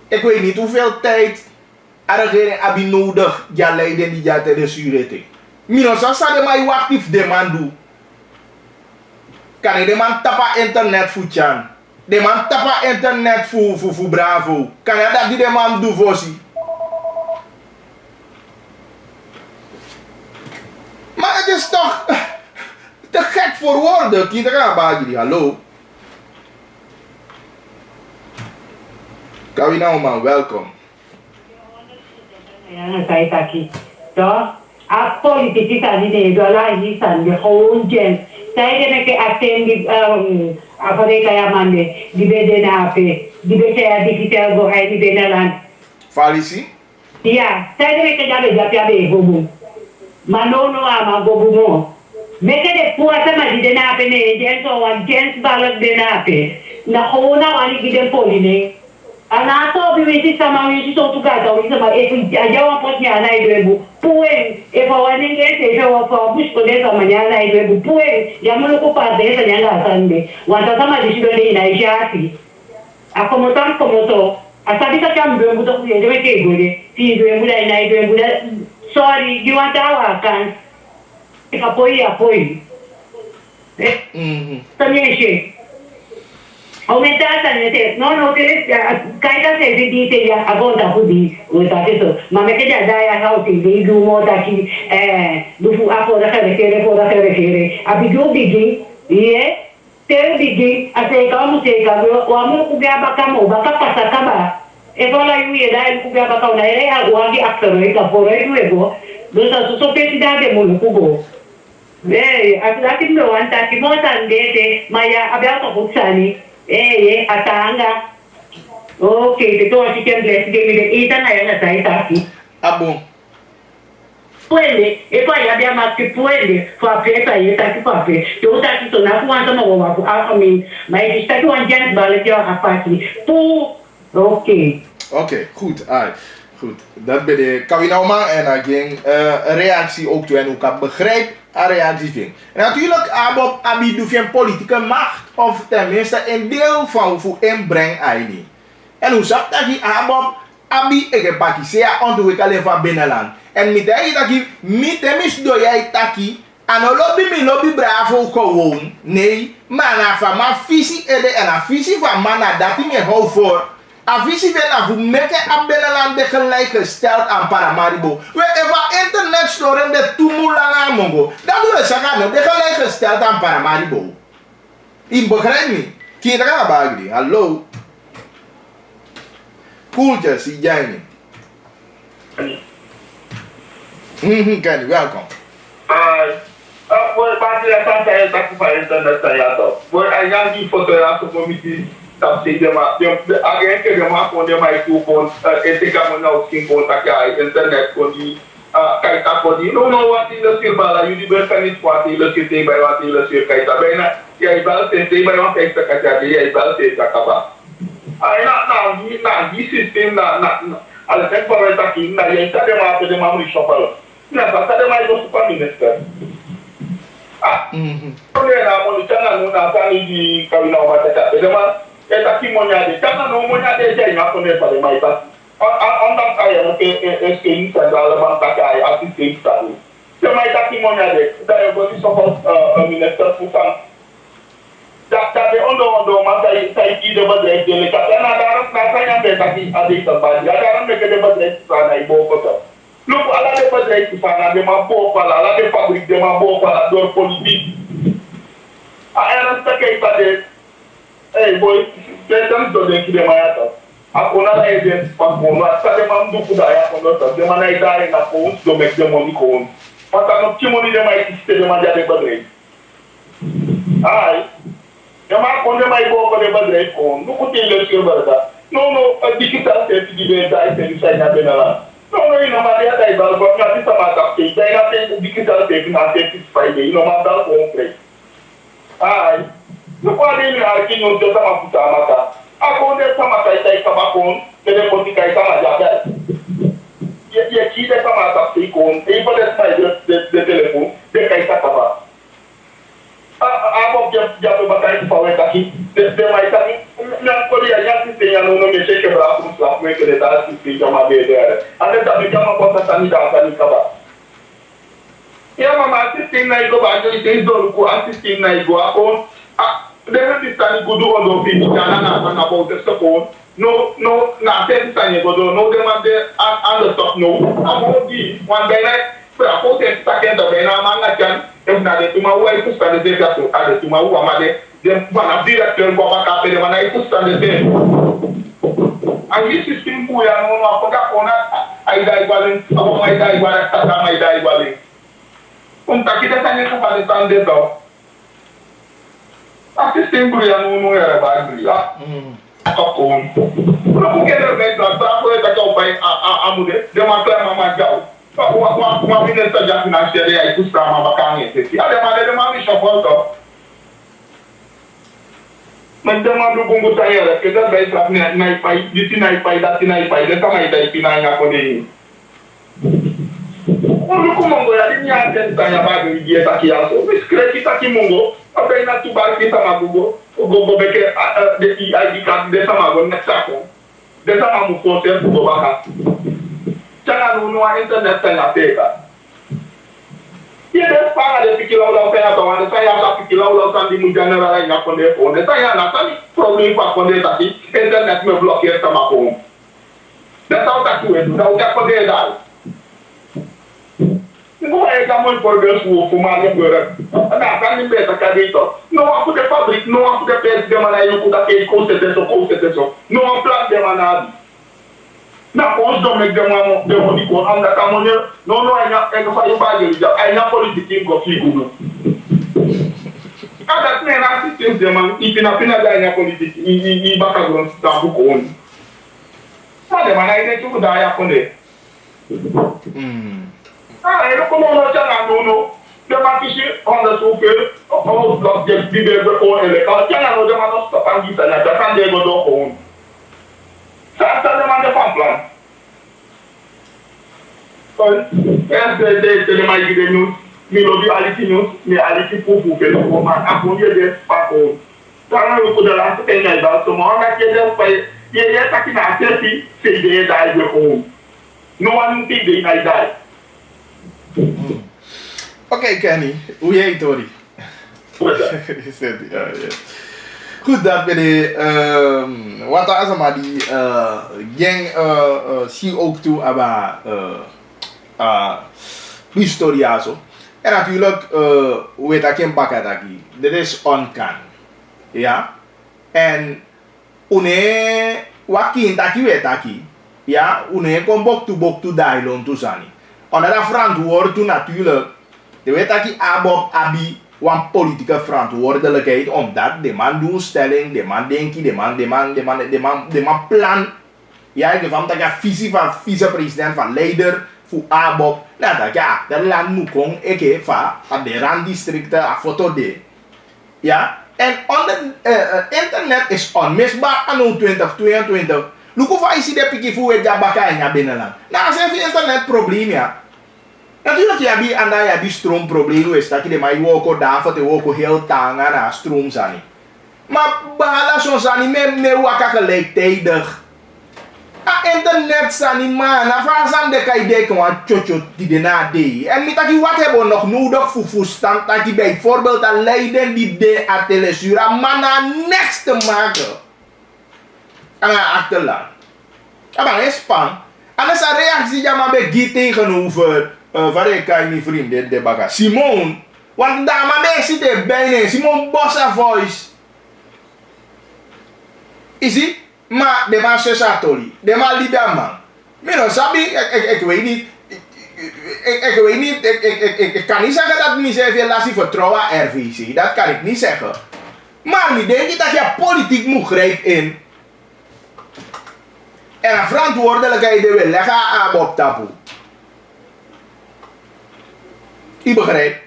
Ik weet niet hoeveel tijd de regering heb je nodig. Ja, leiden die ja te de surete. Minos als de mij actief de man doet. Kan de man tapa internet voor Chan. De man tapa internet voor Bravo. Kan je dat die de man doet voor zich? Maar het is toch te gek voor woorden. Kinderen gaan bij hallo. Kawina man, welkom. Ja, kijk aquí. Toch? A politici tadi de dola hi san de gewoon gen. Zij de ke atem di afare kaya mande di bede na ape. Di bede ya digital go hai di bede land. Falisi? Ja, zij de ke jabe japia be gobu. Manono ama gobu mo. Meke de puasa ma di de na ape ne gen so wan gens balak de na ape. Na gewoon na wani giden poline. Anato biwisi sama wisi so tukata wisi sama efu ajawa potnya na idwebu puen efa wanenge se wa fa bushko de sama nyana idwebu puen yamuno ko pa de sa nyanga sande wata sama dishido de na ishati akomotan komoto asabisa kambe mbuto kuyende weke gole ti idwebu da na idwebu da sorry you want our can apoio también aumentar sanete no que caída se dice ya agora pudi o tá isso mas me queda já a house de do modo aqui do afora querer a bigo bigi e ter bigi até como se cabo o amor que gaba camo baka passa caba e fala eu ia dar o que gaba camo na era o aqui actor tá fora e luego dos so petidade mo kugo aqui não anta aqui monta dete maya aberto butsani atanga. Okay, te tô aqui que bless game de ita na ela sai tá aqui. Ah bom. Puede, e poi abbiamo anche puede, fa preta e tá aqui fa preta. Eu tá aqui na quanto não vou a mim, mas está aqui um gente vale que a parte. Okay. Oké, goed. Goed. Dat ben de Kawinauma en again een reactie ook toe en ook ik begrijp een reactie vind. En natuurlijk Abob Abi doet een politieke macht of tenminste een deel van hoe inbreng Aini. En hoe zag dat je Abob Abi ik pakisea ontwikkelen van binnenland. En met hij dat je met hem is door jij taki en lobby bravo gewoon. Nee, maar na van mijn visie en een visie van mana dat hij me hou voor. A visie van avu meke a binnenland de gelijkgesteld aan Paramaribo. We even internet storen de tumulanga mongo. Dat doen we zeggen, de gelijkgesteld aan Paramaribo. Ik begrijp me. Kinderen bagri, hallo. Cooltjes, zie jij niet. Kenny, welkom. Voor party dat saya tak voor internet saya toch. Voor ayang die foto ya so committee tap se de ma de again ke de ma kon de mai tu kon ete ka mo na skin kon tak ya internet kon di kai ta kon di no wat in de sir bala you di ber kanit wat in de sir te bai wat in de sir kai ta bai na ya ibal te bai wat te ka ja de ya ibal te ka ba ai na di system na ala tek pa ta ki na ya ta de ma de ma mo shopalo na ta de mai do super minister na mo ni tana no na ta ni di Kawina o mata ta de ma eta ki mo nya de tana no mo nya de je na ko ne pa de mai ta on da ka ya ke ni ta da ba ta ka ya assistant ta ni de mai ta ki mo nya de da e bo ni so ko minister fu fan da de ondo ma ta ki de ba de le ka na da na ta nya de ta ki adi ta ba ya da me ke de ba de ta na i bo ko ta look ala de ba de ki fa na de ma bo pa la ala de fabrique de ma bo pa la dor politique era sta che fate boy tentam do de kide maya ta akona na ede pa ko na sa de man du kuda ya ko no ta de man ai dai na ko do mek de moni ko pata no ti moni de mai ti de man ja de badre ai de ma ko de mai bo ko de badre ko nu ko ti le sur barda no digital te ti de dai te sai na benala no ina ma de dai bal ko na ti sa ma ta ti dai na te digital te na te ti fai de ino ma dal ko pre ai No pode ir aqui no teu tamaputa mata. A conta samata está aí cabacon, telefone cai sama já. E aqui dessa mata ficou, tem para mais de telefone, de cai está caba. A bob já foi batalha de falar aqui, de mais também. Não podia já se tem no nome cheio quebrar com lá com ele da se já uma vez era. A gente também já uma coisa sanidade ali caba. E a mamãe assistindo na igual, a gente tem dor com assistindo na igual, deve estar em tudo quando eu fiz na volta de socorro. No, na terça quando não demande a stop no. A mão de quando é para poder estar quente bem na manga já eu na de uma rua e custa de desato a de uma rua mas de para diretor com a capa de mana e custa de ter. Aí se sim puia não apaga cona aí dá igual a mãe dá igual a tata mãe dá igual. Como tá aqui dessa nem capaz de estar dentro. Assistem brilhar não era vai brilhar. Não porque ele vem para poder estar com o pai a mulher de uma clama mais alta. Uma ministra já financeira aí custa uma bacana esse. Ademais de uma missão foto. Mas demanda o gungo taera que já vai para na pai de na pai da na pai de também da pina na poder. Quando como ngo ya minha tenta ya ba de dia tá aqui alto. Escreve que tá aqui mongo. Até na tubar que tá mago. O gogo beke de aí de casa dessa mago na saco. Dessa mago conceito do baca. Jangan no internet saya pega. Ia despaga de pikir lau saya tahu saya tak pikir lau sandi mujana rai nak konde phone. Saya nak tadi problem pak konde tadi internet me blokir sama phone. Dan tahu tak tu itu tahu tak konde dah. Não é que a mãe por Deus o fumar no beira. Na carne beta cadito. Não há poder fabricar, não há poder pedir de maneira no cuida que conceito. Não há plano de maneira. Na pos dominic de mo ko am na kamonye no ay na ko fa yu bagel ja ay na politique ko fi gudu ada tne na system de man ipina da na politique i baka gron sta bu ko on ma de man ay ne tu da ya konde ay ko no ja na no de ma kishi on the sofa o block de bibe ko ele ka ja na no de ma no sta pangi ta na da kan de go do ko on. Ça demande pas plan. C'est le maïs de nous, mais l'objet aliti nous, mais aliti pour que nous comment accompagner des parcours. Dans le coup de la semaine, dans ce moment, on a quelqu'un fait, il y a ça qui n'a pas fait, c'est des dailles de home. Nous avons dit des dailles. Ok, Kenny, hoe jij Tori? Goed, dat ben je. Wat als maar die gang zie ook toe aber historia zo. En natuurlijk hoe weet dat geen bakker dat dit is onkan, ja. En une wakin dat weet dat ja, une kom bok tu dailon tu sani. Onder dat verantwoord tu natuurlijk. De weet dat abob abi wan politieke verantwoordelijkheid omdat de man doelstelling, de man denkt, de man plan. Ja, ik van dat je visie van vicepresident van leider voor ABOP. Nou dat ja, dat land moet komen, ik heb van de randdistricten a foto de. Ja, en onder internet is onmisbaar anno 2022. Look of I see de piki voor het jabaka in je binnenland. Nou, als je internet probleem ja. Natuurlijk heb je stroomprobleem is dat je de maar woko daarvoor te woko heel tanga na stroom zijn. Maar bahala zo'n zijn me waka gelijktijdig. Internet zijn man, na van de kai de kan chocho die de na de. En met dat wat hebben we nog nodig voor stand dat je bijvoorbeeld aan Leiden die de a telesura mana next te maken. Aan achterland. Maar in Spanje. En dan is een reactie ja maar bij Guy tegenover waar ik kan niet vrienden de baga. Simon, want daar maar bij zit er bijna Simon Bossa voice. Is het? Maar de man Sesatoli, de man Lidaman. Maar sabi, ik weet niet. Ik weet niet, ik kan niet zeggen dat niet zoveel lastig vertrouwen RVC. Dat kan ik niet zeggen. Maar ik denk dat je politiek moet grijpen in. En een verantwoordelijkheid wil leggen aan Bob Tapu. Je begrijpt?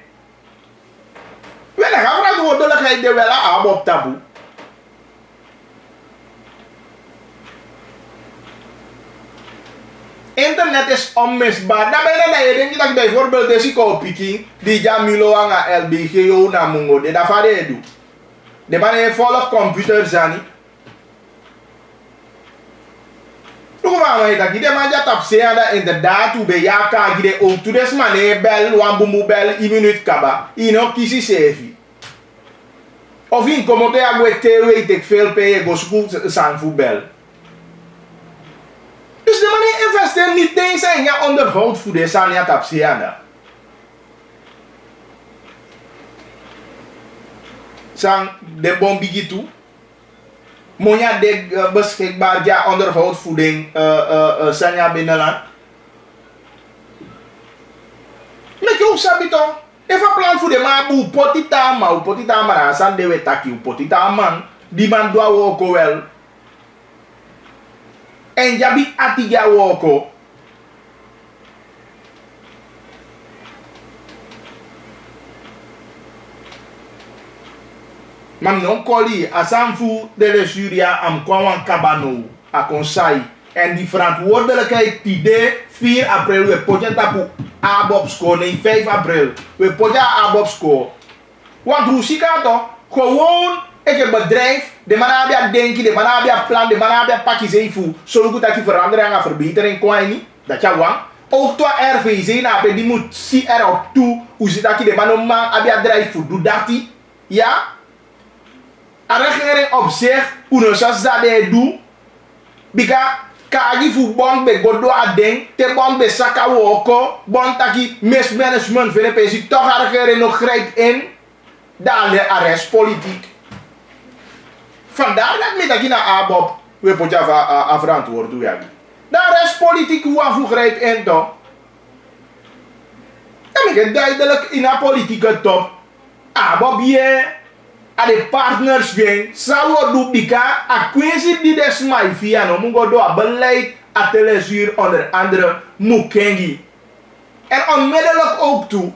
We leggen verantwoordelijkheid de wel aan taboe. Internet is onmisbaar. Dan ben je denkt dat bijvoorbeeld deze kopie die Jamilo aan LBGO na Mungo de dafare do. De man heeft volle computers aan. Toen waren we dat de man ja tap se dat inderdaad hoe bij ja ka gide o to des man bel wan bumu bel 1 minuut kaba. Ino kisi sevi. Of in komote ya go weet ik veel pe go school sang voetbal. Dus de manier investeren niet eens in je onderhoud voor de Sanya Tapsiana. Sang de bombigi toe. Moja de beschikbaar ja onderhoudvoeding Sanya binnenland. Met je ook sabito. Even plan voor de man bu potita maar san de wetaki potita man. Die man doa woko wel. En jabi atiga woko. Mam non koli asanfu de lesuria am kwawan kabano a konsai. En die verantwoordelijkheid die de 4 april we potje tapu abobsko nee 5 april we potje abobsko. Want hoe zie ik dat? Gewoon ik heb bedrijf, de man hebben denken, de man hebben plan, de man hebben pakjes even, zodat dat je verandering en verbetering kan niet, dat je wang. Ook toi RVC na die moet zien erop toe, hoe zit dat je de man hebben bedrijf voor doet dat die, ja? En regering op zich, hoe nou zoals dat hij doet, bika kagi fu bon be godo adeng, te bon be saka woko, bon taki mismanagement van de pensie, toch regering nog grijpt in, dan de arrestpolitiek. Vandaar dat met dat Abob we potja verantwoord hoe ja. Daar is politiek hoe aan grijpt in toch. Dan is het duidelijk in een politieke top. Abob je aan de partners weer zou doen bika acquisitie die des mai via no mungo do beleid a telezuur onder andere Mukengi. En onmiddellijk ook toe.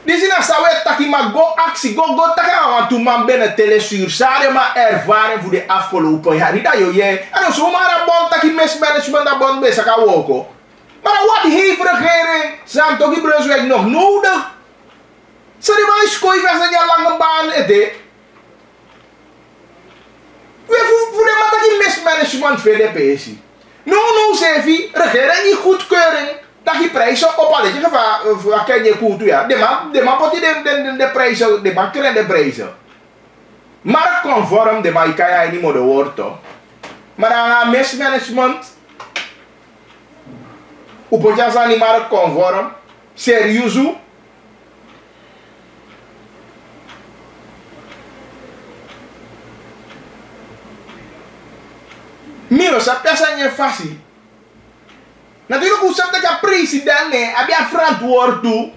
Disi na sawe taki ma go actie, go taka want tu man binnen telesuur, sare ma ervaring voor de afgelopen jaar. Niet dat je je, en dan zomaar een bon taki mismanagement dat bon bezig kan woken. Maar wat heeft de regering, zijn toch die Brunswijk nog nodig? Ze die man is kooi van zijn lange baan ete. We voor de man taki mismanagement voor de pensie. No, Sevi, regering die goedkeuring. Dat je prijzen op al je gevaar ken je goed ja. De man pot de prijzen, de man krijgt de prijzen. Maar conform de man kan je niet meer woord toch. Maar dan mismanagement. Op je zijn niet maar conform. Serieus. Miro sa pesa je fasi. Natuurlijk hoe zegt dat je president nee, heb je verantwoord toe.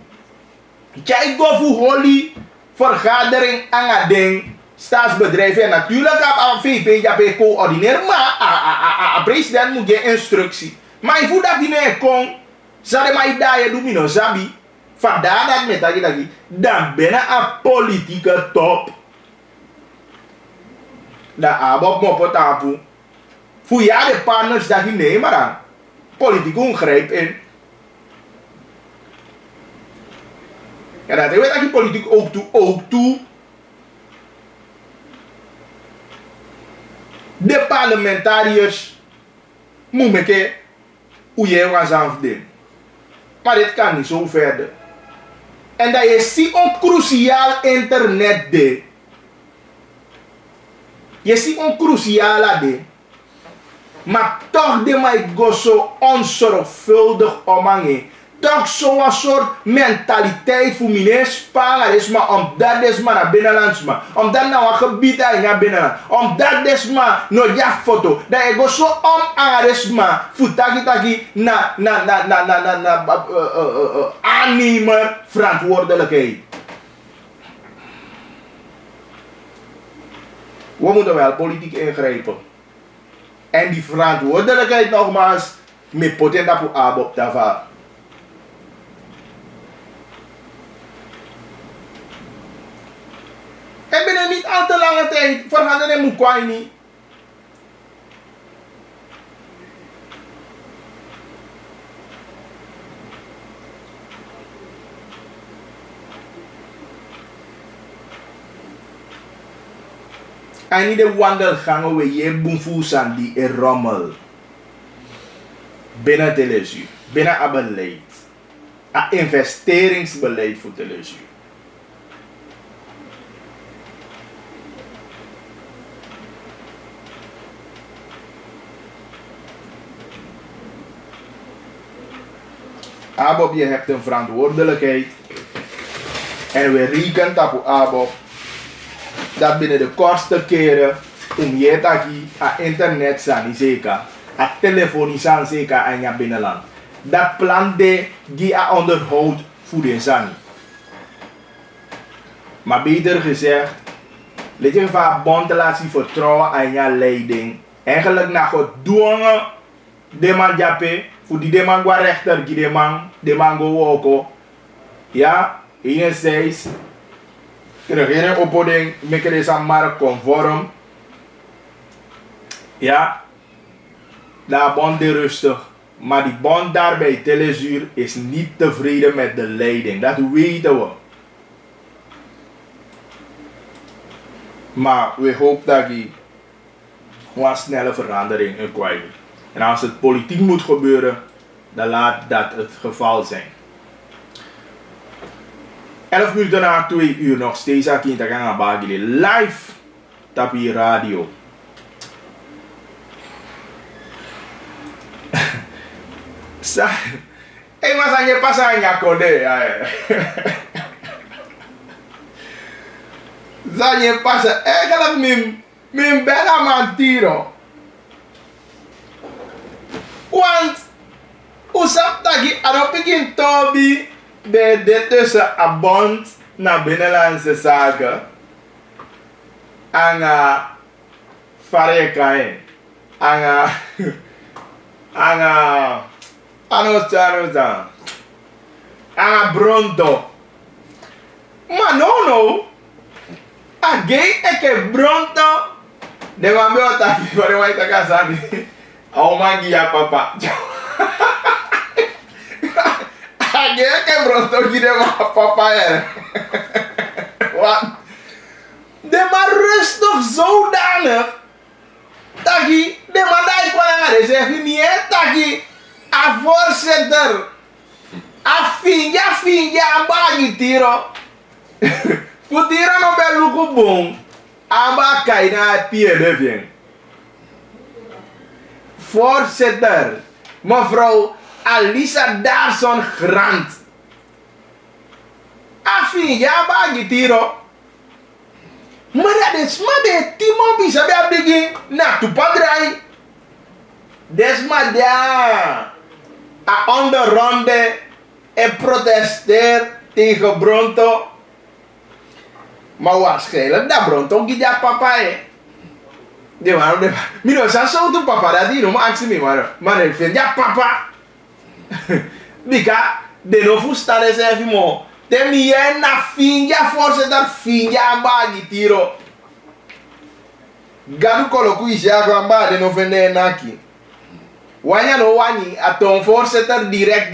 Jij go voor holy vergadering aan het ding, staatsbedrijven en natuurlijk heb VP je coördineer, maar president moet je instructie. Maar je voelt dat die nee kon, zou je maar daar je doen no sabi. Vandaar dat met dat je dan binnen een politieke top. Dat abop mopo tapu. Voor jou de partners dat je nee maar aan. Politiek ongrijp in. En dat weet dat je politiek ook toe. De parlementariërs moet meke hoe je was afdelen. Maar dit kan niet zo verder. En dat je ziet een cruciaal internet de. Je ziet een cruciaal de. Maar toch de mij go zo onzorgvuldig omhangen. Toch zo'n soort mentaliteit voor mijn Spaanse is maar omdat des maar naar binnenlands maar. Omdat nou een gebied naar binnenland. Omdat des maar no ja foto. Dat je go zo om aan des maar. Voor taki na aannemer verantwoordelijkheid. We moeten wel politiek ingrijpen. En die verantwoordelijkheid nogmaals, met potent op abop daarvan. van de Mukwaini. En niet de wandelgangen waar je boemvoesan die in rommel. Binnen televisie, binnen een beleid. Een investeringsbeleid voor televisie. Abob, je hebt een verantwoordelijkheid. En we rekenen op Abob dat binnen de kortste keren om je taki a internet zijn zeker, a telefonie zijn zeker aan je binnenland. Dat plan de die a onderhoud voor de zani. Maar beter gezegd, let je van bond te laten vertrouwen aan je leiding. Eigenlijk naar God dwongen de man jape, voor die de man gwa rechter, die de man go woko. Ja, enerzijds. De regering ophouding met deze markt conform. Ja, daar bond de rustig. Maar die bond daar bij Telezuur is niet tevreden met de leiding. Dat weten we. Maar we hopen dat die een snelle verandering in kwijt. En als het politiek moet gebeuren, dan laat dat het geval zijn. 11 minuten na 2 uur nog steeds aan het gaan bagili live tapi radio. Hey mas anje pasanya kode ya. Zanye pasa kalau mim bela mantiro. Want usap tagi ano pigin tobi de tussen een bond naar binnenlandse zaken aan Farekain aan Bronto. Maar no agay eke Bronto de mambeo taki pare waita kasani au magia papa. Agak ke Bronto gide ma papa ya. Wat? De maar rustig zodanig. Taki de man dai kwala ngade se fini taki a voorzitter. A finja bagi tiro. Futira no belu kubong. Amba kaina pie de vien. Voorzitter. Mevrouw Alisa Darson Grant. Afin ya bagi tiro. Maar dat is maar de Timo bisa be abdigi na tu padrai. Desma dia a onderronde en protesteer tegen Bronto. Maar waarschijnlijk dat Bronto gija papa de man miro sa so tu papa dat die no maar aksi maar ik vind ja papa. Bika de no fusta de se fimo te mi na finja forse dar finja bagi tiro gadu koloku isha kwa mba de no fende naki wanya no wani aton forse dar direct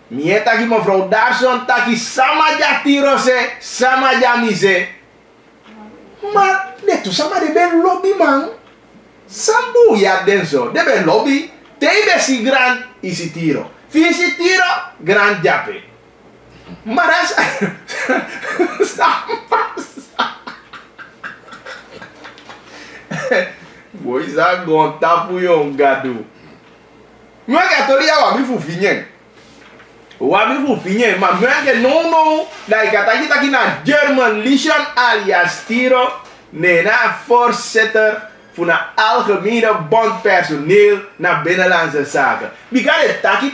mi taki mevrouw Darson taki sama ja tiro se sama ja mise maar de tu sama de ben lobby man sambu ya denso de ben lobby tebe si grand isi tiro. Fisi tiro, grand jape. Maras Boy za gonta puyon gadu. Mwaka tolia wa bifu finyen. Wa bifu finyen, ma mwaka no like ataki na German Legion alias tiro nena voorzitter voor een algemene bondpersoneel naar binnenlandse zaken. Because taki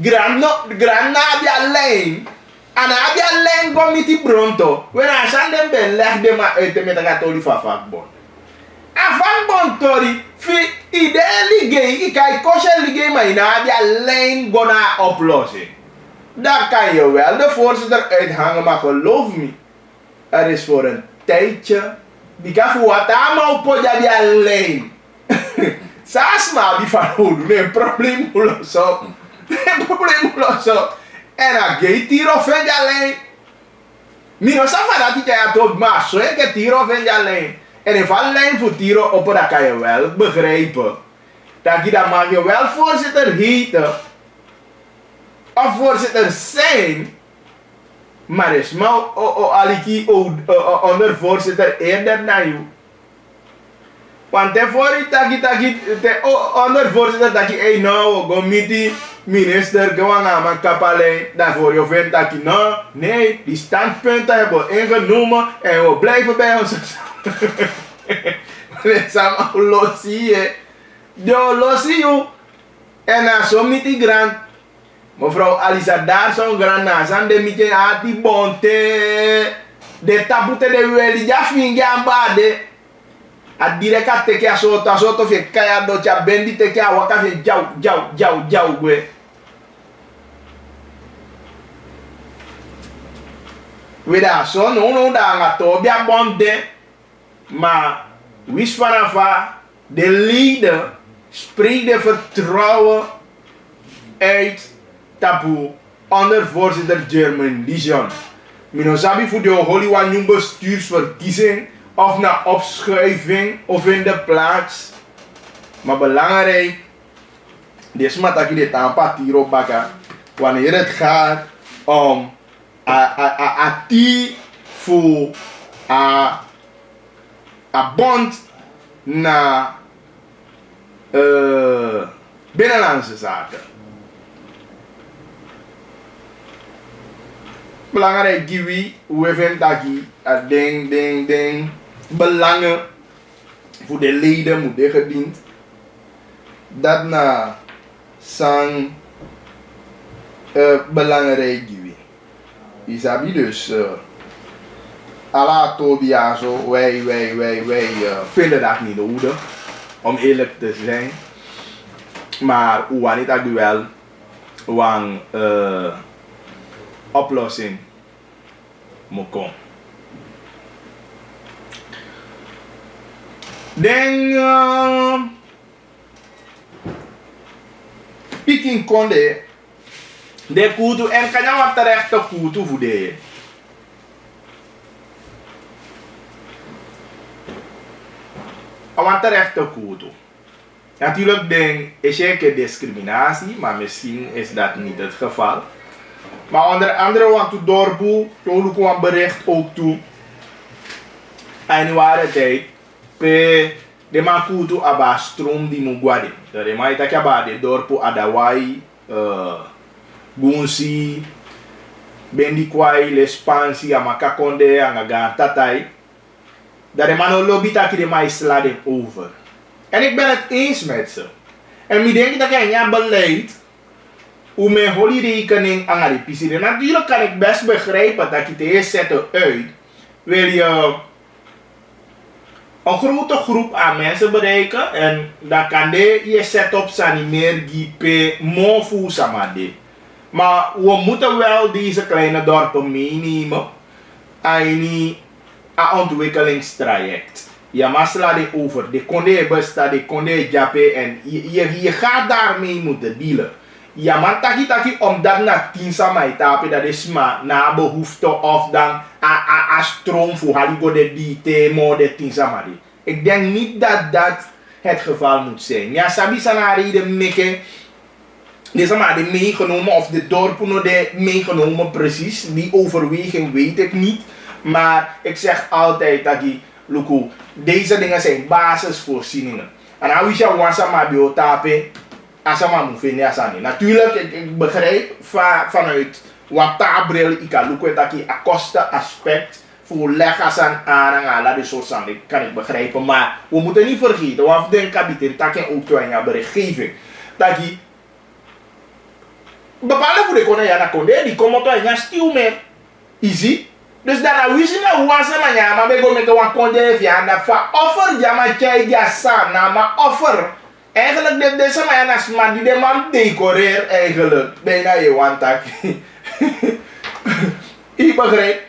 grand nabia lijn. En abia lijn gomiti Bronto. Wanneer aan den ben leg de maar uit met een katholiek van vakbond. En vakbond tori fi idee ligay ikai kosher ligay maar in abia lijn gona oplossing. Daar kan je wel de voorzitter uithangen, maar geloof me, er is voor een tijdje Die kan voor wat allemaal op jadi alleen. Sasma die van houden, nee probleem los op. Nee probleem los op. En dan ga tiro van alleen. Mino safa dat ik ja toch maar zo ik tiro van alleen. En in van lijn voor tiro op dat kan je wel begrijpen. Dat je dan mag je wel voorzitter heten. Of voorzitter zijn. Maar is maar aliki onder voorzitter eerder naar jou. Want tevoren onder voorzitter dat je nou go met die minister gewoon aan mijn kapalijn. Daarvoor je vindt dat je nou nee die standpunten hebben ingenomen en we blijven bij ons. We zijn allemaal losie hè. Jo losie en na zo met die grand. Mevrouw Alisa daar zo'n grand naast aan de mietje aan die bonte. De tabute de weli ja finge aan bade. A direct a teke a soto fe kaya do cha bendi teke a waka fe jau gwe. We da so no da nga to bia bonde. Maar wist vanaf de leader spreekt de vertrouwen uit taboe onder voorzitter German Legion. Minosabi voor de Holy One bestuursverkiezing of naar opschuiving of in de plaats. Maar belangrijk, dit mataki de tampa tiro baka wanneer het gaat om a voor a bond naar binnenlandse zaken. Belangrijk giwi, we vinden dat ding belangen voor de leden moet worden gediend. Dat na zijn belangrijk giwi. Isabi dus alla Tobia zo, wij vinden dat niet nodig, om eerlijk te zijn. Maar hoe niet dat wel een oplossing moet komen. Dan Pikin konde de kutu en kan je wat terecht te kutu voor de. Want terecht te kutu. Natuurlijk denk is zeker discriminatie, maar misschien is dat niet het geval. Maar onder andere want to dorpu, to kwam bericht ook toe. En waar tijd pe de makutu aba stroom di mugwade. De mai tak aba de dorpu adawai gunsi bendi kwai lespansi amaka konde anga tatai. Dat de man lobby tak de mai sladen over. En ik ben het eens met ze. En ik denk dat jij een beleid hoe mijn holirekening aan de piscine. Natuurlijk kan ik best begrijpen dat je het eerst zetten uit. Wil je een grote groep aan mensen bereiken en dan kan je setup zijn meer gipe mofu samade. Maar we moeten wel deze kleine dorpen meenemen aan een ontwikkelingstraject. Ja, maar sla die over. De konde besta, de konde jape en je gaat daarmee moeten dealen. Ja, maar taki om dat na 10 samai tape dat is maar na behoefte of dan a stroom voor haligo de die thema de 10 samari. Ik denk niet dat dat het geval moet zijn. Ja, sabi sanari de meke de samari meegenomen of de dorpen de meegenomen precies. Die overweging weet ik niet. Maar ik zeg altijd dat Luku, deze dingen zijn basisvoorzieningen. En als je wansama biotape, asama mufene asani. Natuurlijk, ik begrijp vanuit wat tabril ik kan lukken dat je kosten aspect voor leggen aan ala de soort van kan ik begrijpen. Maar we moeten niet vergeten, want den kapitein dat je ook toe aan berichtgeving dat je bepaalde voor de konde die komen toe aan stuur meer easy. Dus dan wist je nou hoe ze maar ja, maar we gaan met een konde via dat van offer ja maar jij ja sana maar offer. Eigenlijk deze man als man die de man decoreert eigenlijk bijna je wantak. Ik begrijp.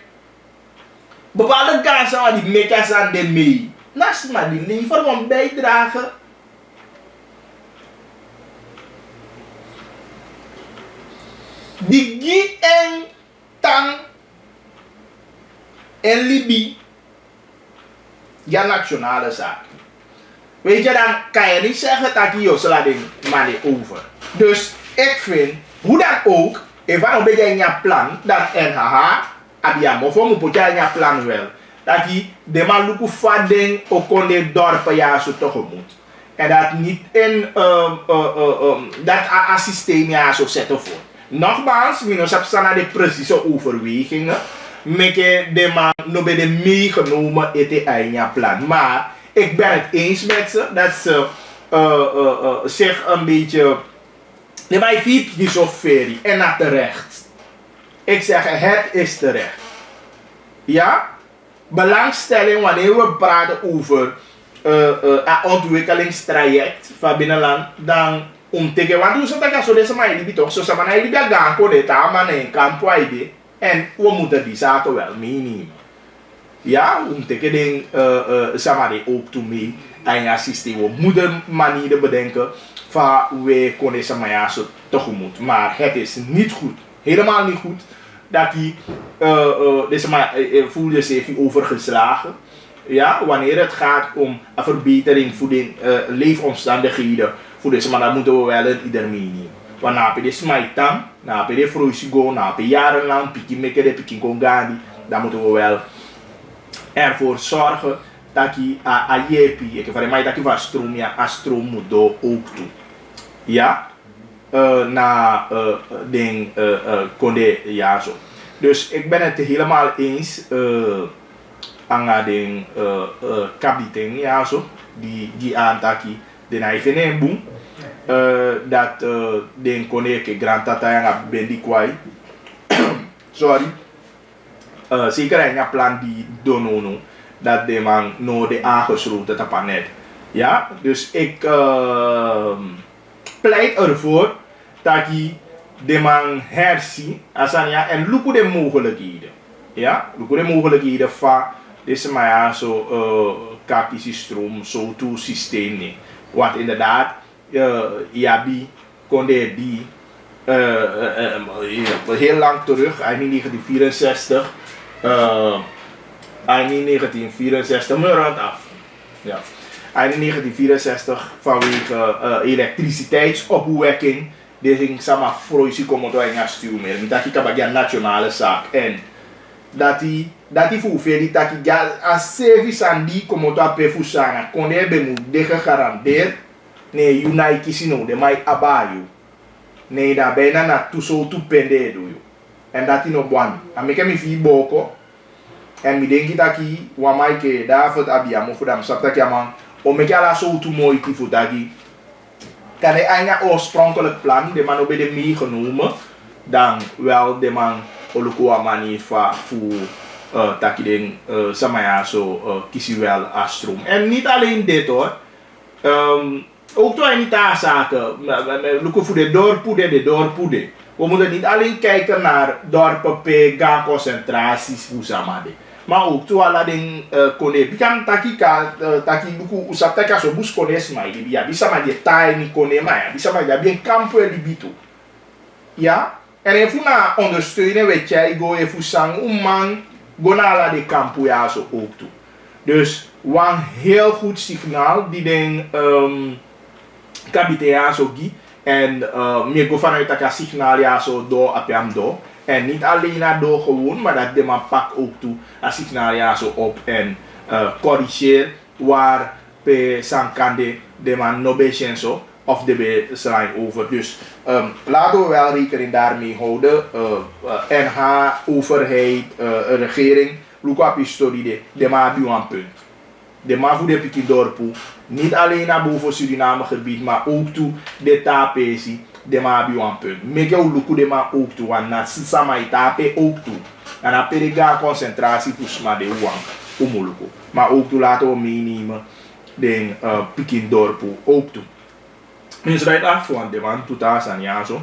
bepaalde kansen waar die mekas aan de mee. Naast maar die leveren een bijdrage. Die gi en tang en Libi. Ja, nationale zaak. Weet je, dan kan je niet zeggen dat je zo'n ding maar over. Dus ik vind, hoe dan ook, even een beetje in je plan, dat NHH, abia of een beetje in je plan wel. Dat je de man lukt vadding ook kon de dorpen ja zo tegemoet. En dat niet in dat een systeem ja zo zetten voor. Nogmaals, we hebben naar de precieze overwegingen. Meke de man no bij de meegenomen in je plan. Maar ik ben het eens met ze dat ze zich een beetje. De mij viep die zo ferry en naar terecht. Ik zeg het is terecht. Ja? Belangstelling wanneer we praten over een ontwikkelingstraject van binnenland, dan omteken. Want hoe zou dat zo deze maar jullie toch zo samen jullie dat gaan komen daar maar in kamp waide en we moeten die zaken wel meenemen. Ja, omteken ding samen ook toe mee en ja systeem. We moeten manieren bedenken van we kunnen deze maar zo tegemoet. Maar het is niet goed, helemaal niet goed dat die deze maar voelde zich overgeslagen. Ja, wanneer het gaat om een verbetering voor de leefomstandigheden voor deze man, dan moeten we wel het ieder meenemen. Want na de smijtan, na de vroegsigo, na de jarenlang, piki meke de piki gongani, dan moeten we wel ervoor zorgen dat je a jepi, ik vraag mij dat je van stroom, ja, a stroom moet door ook toe. Ja, na ding konde ja zo. Dus ik ben het helemaal eens. Anga ding kabiting ja zo die aantaki den hij vinden boom dat den koneke grand tata yang ben die kwai sorry zeker een plan die donono dat de man no de aangesloten tapanet ja dus ik pleit ervoor dat je de man herzie asania en luku de mogelijkheden ja luku de mogelijkheden van deze maar ja, zo kaptische stroom, zo toe systeem nee. Want inderdaad, Iabi kon die heel lang terug, eigenlijk 1964, eigenlijk 1964, maar rond af. Ja. Eigenlijk 1964 vanwege elektriciteitsopwekking, die ging sama vroeger komen door een stuur meer. Dat ik heb een nationale zaak en dat die voor die dat die a service aan die como to pe fusanga konde be mu de garandeer ne unai kisino de mai abayu ne da bena na tu so tu pende do en dat die no bwan ameke mi fi boko en mi denki taki wa mai ke da fot abia mo fudam sapta kama o me kala so tu mooi ti futagi kan hij eigenlijk oorspronkelijk plan de man op de meegenomen dan wel de man olukuwa manier voor takiding samaya zo kiezen wel als stroom. En niet alleen dit hoor. Ook toen niet aan zaken. Lukken voor de doorpoede. We moeten niet alleen kijken naar dorpen, gaan concentraties, hoe samade. Maar ook toen alle dingen konen. Bikan taki luku usapteka so bus kones mai di ya bisa ma je tai ni konen mai bisa ma ja bien campo e libito. Ja? En if you na ondersteunen weet jij go if you sang man go naar de campo ja zo ook toe. Dus een heel goed signaal die den kabite ja zo gi en meer go vanuit dat signaal ja zo door apiam door. En niet alleen naar door gewoon, maar dat de man pak ook toe een signaal ja zo op en corrigeer waar pe sankande de man no be zo of de zijn over. Dus laten we wel rekening daarmee houden. NH, overheid, regering, look op historie de ma bu een punt. De ma voor de pikin dorpu, niet alleen naar boven Suriname gebied, maar ook toe de tapesi. De ma bi een punt. Meke u luku de ma ook toe, want na sisama itape ook toe. En na perega concentratie voor sma de wang, omuluku. Maar ook toe laten we meenemen de pikin dorpu ook toe. Dus right af van de man 2000 jaar zo.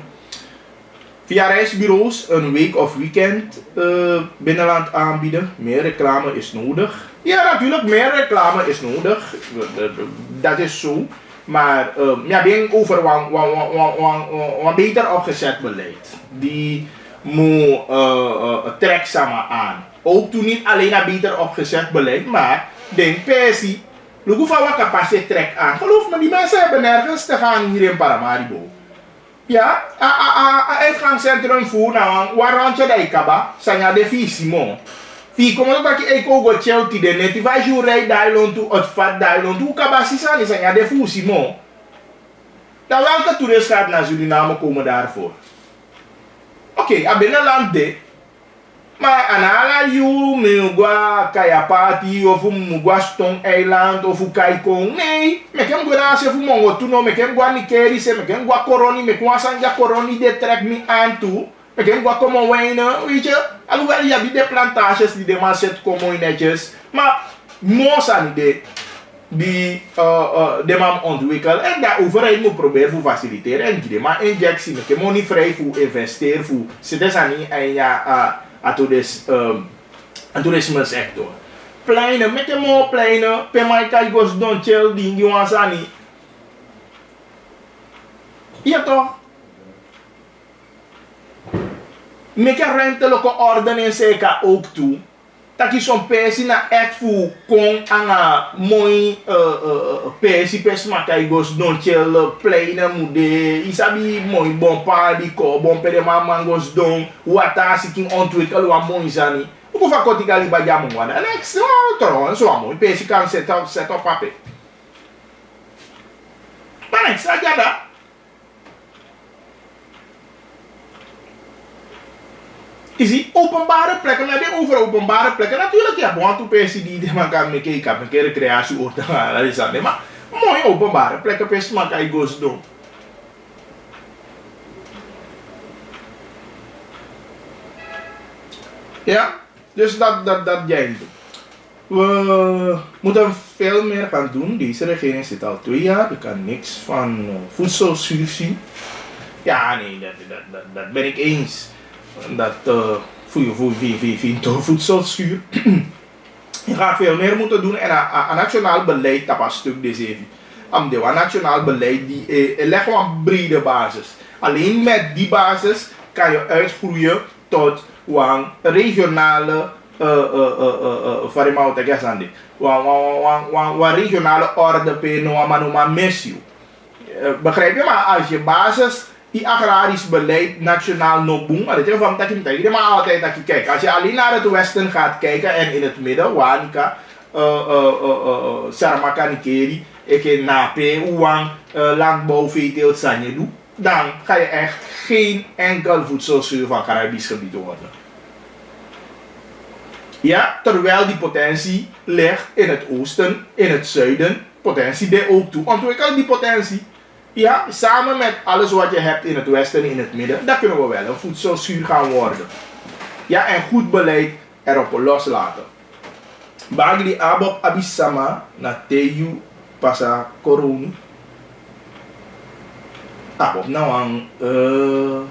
Via reisbureaus een week of weekend binnenland aanbieden. Meer reclame is nodig. Ja, natuurlijk, meer reclame is nodig. Dat is zo. Maar ja, denk over een beter opgezet beleid. Die moet trek samen aan. Ook toen niet alleen een beter opgezet beleid, maar denk persie. Look hoeveel wat capaciteit trek aan. Geloof me, die mensen hebben nergens te gaan hier in Paramaribo. Ja, uitgangscentrum voor nou, waar je de kaba, zijn de visimo. Wie komt dat ik ook go Chelsea de net, waar je rijdt Dailon toe, het vat Dailon toe, kaba sisani zijn de visimo. Dan welke toerist gaat naar Suriname komen daarvoor? Oké, a binnenland de. Maar anala you, mugwa Kayapati of mugwa Stone Island of Kaikong. Nee, me kem go na se fu mongo tuno, me kem gwa Nikeri se, me kem gwa Koroni, me kwa sanja Koroni de trek me aan toe. Me kem gwa komo wijnen, weet je. Alhoewel je hebt de plantages die de man zet komo netjes. Maar mosa niet de man ontwikkelen en de overheid moet proberen voor faciliteren en die de man injectie, me kem niet vrij voor investeren voor. Zit er niet en ja a toerisme sector. Pleinen, met de more pleinen, per mij kan je don chill die niet. Ja toch? Met een ruimtelijke orde in zeker ook toe. Dat je zo'n persie na echt voor kon aan een mooi persie persma kan je don chill pleinen moede. Isabi mooi bon party ko bon per de man gos don wat seeking ontwikkelen wat mooi zani. Hoe vaak kot ik al bij jamu wana. En ik trouwens zo mooi persie kan set op papier. Maar ik zeg ja dat. Is die openbare plekken, maar die over openbare plekken natuurlijk ja, want toen persie die man kan me kijken, een keer recreatie oorten, dat is dat, maar mooi openbare plekken persie man kan je goos doen. Ja, dus dat jij doet. We moeten veel meer gaan doen. Deze regering zit al 2 jaar, er kan niks van voedselzuur zien. Ja, nee, dat ben ik eens. Dat voor voedselschuur. Je gaat veel meer moeten doen en een nationaal beleid dat was stuk deze even. Een nationaal beleid die legt een brede basis. Alleen met die basis kan je uitgroeien tot een regionale regionale orde per noma missie. Begrijp je? Maar als je basis die agrarisch beleid nationaal no boom, dat je van dat je maar altijd dat je kijkt. Als je alleen naar het westen gaat kijken en in het midden, Wanika, Saramaka Nikeri, ik nape, Oewang, landbouw, veeteelt, Sanjedu, dan ga je echt geen enkel voedselzuur van Caribisch gebied worden. Ja, terwijl die potentie ligt in het oosten, in het zuiden, potentie daar ook toe. Ontwikkel die potentie. Ja, samen met alles wat je hebt in het westen en in het midden, dan kunnen we wel een voedselzuur gaan worden. Ja, en goed beleid erop loslaten. Bagli abob abisama na teyu pasa koroni. Abob nou een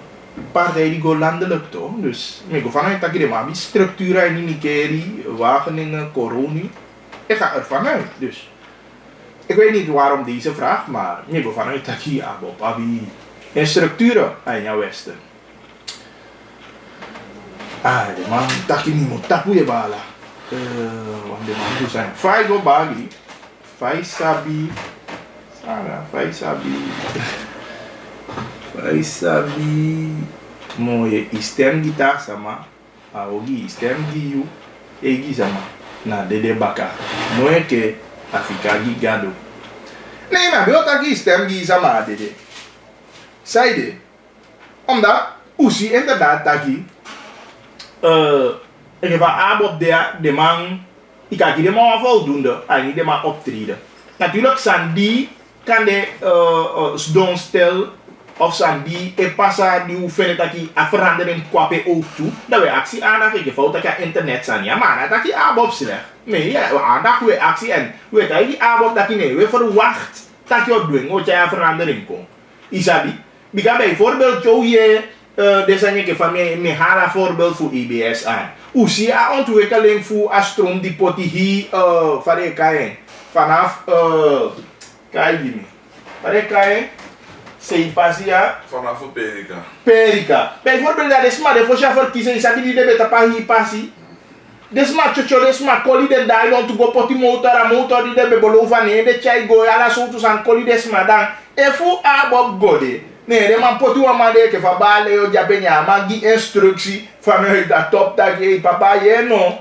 partij die go landelijk toch. Dus ik ga vanuit dat je maar structuur in Nikeri, Wageningen, Koroni. Ik ga er vanuit. Dus ik weet niet waarom deze vraag, maar ik ga vanuit dat je abob abi en structuren in jouw westen. De man dat je niet moet tapu je bala. Want de man moet zijn. Faigo Bagli. Faisabi. Sara, Faisabi. Faisabi. Mooie stem gitaar sama. Aogi stem giyu. Egi sama. Na dede baka. Mooie ke Afrika gigado. Nee, maar wil dat stem gi sama dede. Zijde. Omdat Uzi inderdaad dat je ik heb een abob de man, ik kan die man voldoende en niet de man optreden. Natuurlijk zijn die kan de donstel of zijn die passa die hoe vinden dat die een verandering kwape ook toe. Dat we actie aandacht, ik fout dat je internet zijn, ja maar dat je abob slecht. Nee, ja, we aandacht we actie en weet dat je die abob dat je nee, we verwacht dat je op doen, wat je een verandering komt. Isabi, ik ga bijvoorbeeld jou je deze keer van mij haal een voorbeeld voor IBS aan. Hoe zie je ontwikkeling voor een stroom die potihi van de kijk vanaf kijk die van de kijk sei passia Vanaf Perica. Perica. Bijvoorbeeld dat is maar de voor verkiezen is dat die de beta pahi passi. Des maar chocho des maar koli de dai on to go poti motor die de bebolo van de chai go ala so to san koli des maar dan e fu abob gode. Nee, de man poti wa man de ke fa bale yo jabenya man die instructie vanuit dat top dat je papa je no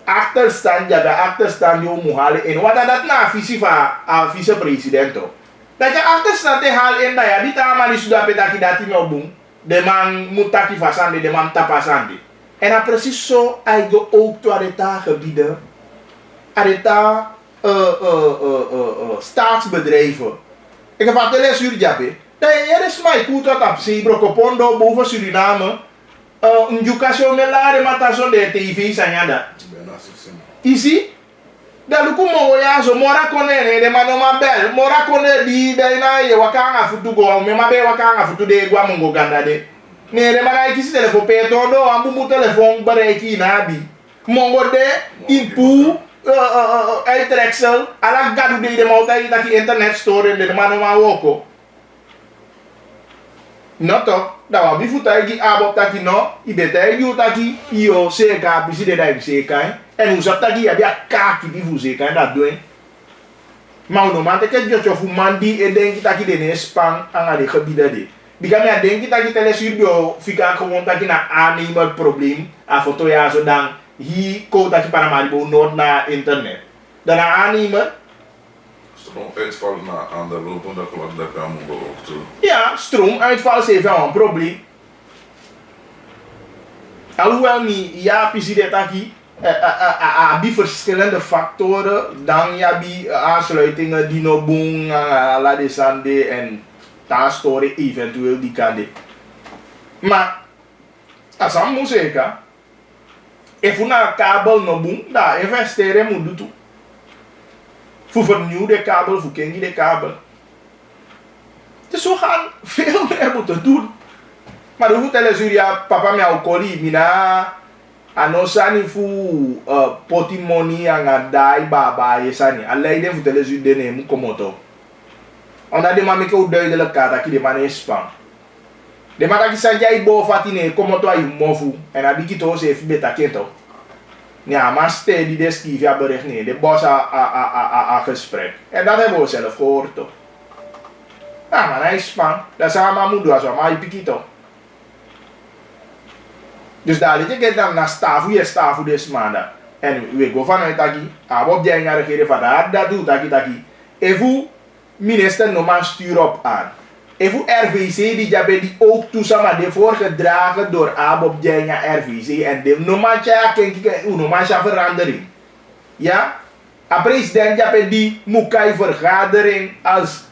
achterstand ja de achterstand yo muhale en wat dat na vice-president. Dat je achterstand te haal in dat ja, die tama die sudah petaki dati me obung. De man mutaki fasande, de man tapasande. En dan precies zo, hij go ook to areta gebieden. Areta staatsbedrijven. Ik heb wat les jullie jabe. Dat je is mij goed wat op zee, Brokopondo, boven Suriname. Een jukaso melare matason de TV sanyada. Isi? Da luku mo ya so mora kone de manoma bel mora kone di da na ye wakanga futu go me mabe wakanga futu de gwa mungo ganda de ne de mana kisi telefone peto do ambu telefone bare ki na bi mongo de impu Trexel ala gadu de mauta ita ki internet store de manoma woko noto da wa bi futa gi abop taki no ibete yu taki io seka bisi de dai seka en hoe zat dat hier? Ja, kaki die voor zeker en dat doen. Maar no man, ik heb je voor man die en denk dat je de Spang aan de gebieden die. Die kan je denken dat je telesuur fika gewoon dat je na aannemer probleem aan foto ja zo dan hier komt dat je paramaribo noord naar internet. Dan aannemer. Stroomuitval aan de lopende klok dat kan we ook toe. Ja, stroomuitval is even een probleem. Alhoewel niet, ja, precies dat hier. Abi verschillende factoren, dan ja bi aansluitingen die no boom la desande en daar story eventueel die kan de. Maar als aan moet zeker, if una kabel no boom, daar investeren moet doen. Voor vernieuwde kabel, voor kengi de kabel. Dus we gaan veel meer moeten doen. Maar hoe vertellen jullie ja, papa mij ook koli, mina anosani fu potimoni anga dai baba yesani alleen de vertellen ze de nemu komoto onda de mami ko duidelijk kata ki de man is span de mata ki sanja ibo fatine komoto ay mofu en abiki to se fi beta kento ni ama steady de ski via bericht nee de boss a gesprek en dat hebben we zelf gehoord toch ja man hij span dat sama mudu aso maar pikito. Dus daar ligt ik dan naar stafu des maanden. En we gaan vanuit taki, abop die jaar regeren van dat doet taki. Even minister normaal stuur op aan. Even RVC die jabe die ook toesama de voorgedragen door abop die jaar RVC en de normaal ja normaal verandering. Ja? A president jabe die mukai vergadering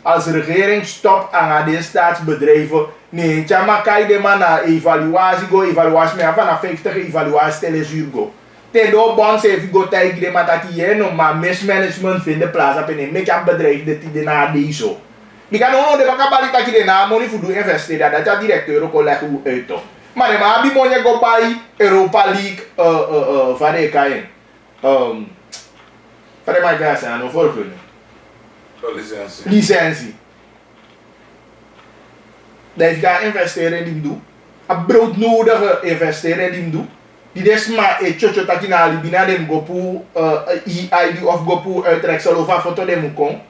als regering stopt aan de staatsbedrijven. Nee, chama kai de mana evaluatie me van 50 evaluatie telesuur go. Te do bon se go tai de mata ki no maar mismanagement vind de plaats op in een bedrijf de na die zo. Die kan ono de bakabali taki de na money voor do investeren dat ja directeur ko leg hoe uit toch. Maar de ma bi money go buy Europa League van de kai. Van de my guys aan overgun. Licentie. Dat je gaat investeren in die doe. Een broodnodige investeren in die doe. Die des maar een chocho takina libina dem gopu ID of gopu uitreksel of foto dem kon.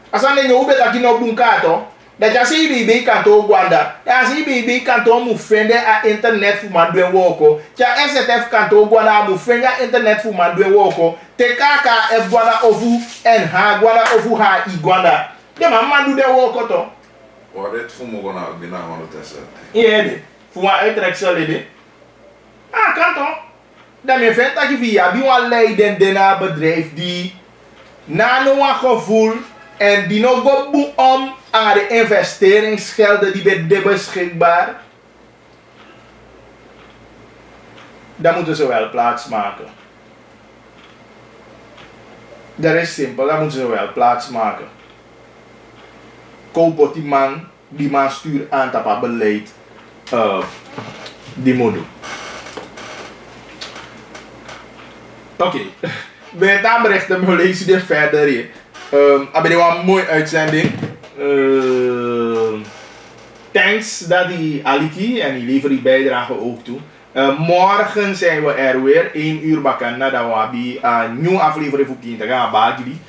Als aan de ube takina op doen kato. Dat je ziet bij kanto Gwanda. Ja ziet bij kanto moet vinden aan internet voor man doen woko. Ja STF kanto Gwanda moet vinden aan internet voor man doen woko. Te kaka F Gwanda ofu en ha Gwanda ofu ha I Gwanda. De man doet de woko toch. Wat dit voor me gaan binnen aan het testen. Ja, voor een uitreksel de. Ah, kan toch? Dan je vindt dat je via bij een leidende bedrijf die na een gevoel en die nog goed om aan de investeringsgelden die bij de beschikbaar. Dan moeten ze wel plaats maken. Dat is simpel, dan moeten ze wel plaats maken. Koop die man stuurt aan dat beleid. die moet doen. Oké, bij het aanberichten, we lezen dit verder hier. Hebben we een mooie uitzending. Thanks dat die Aliki en die levert die bijdrage ook toe. Morgen zijn we er weer 1 uur bakken nadat we een nieuwe aflevering voor kinderen gaan bagli.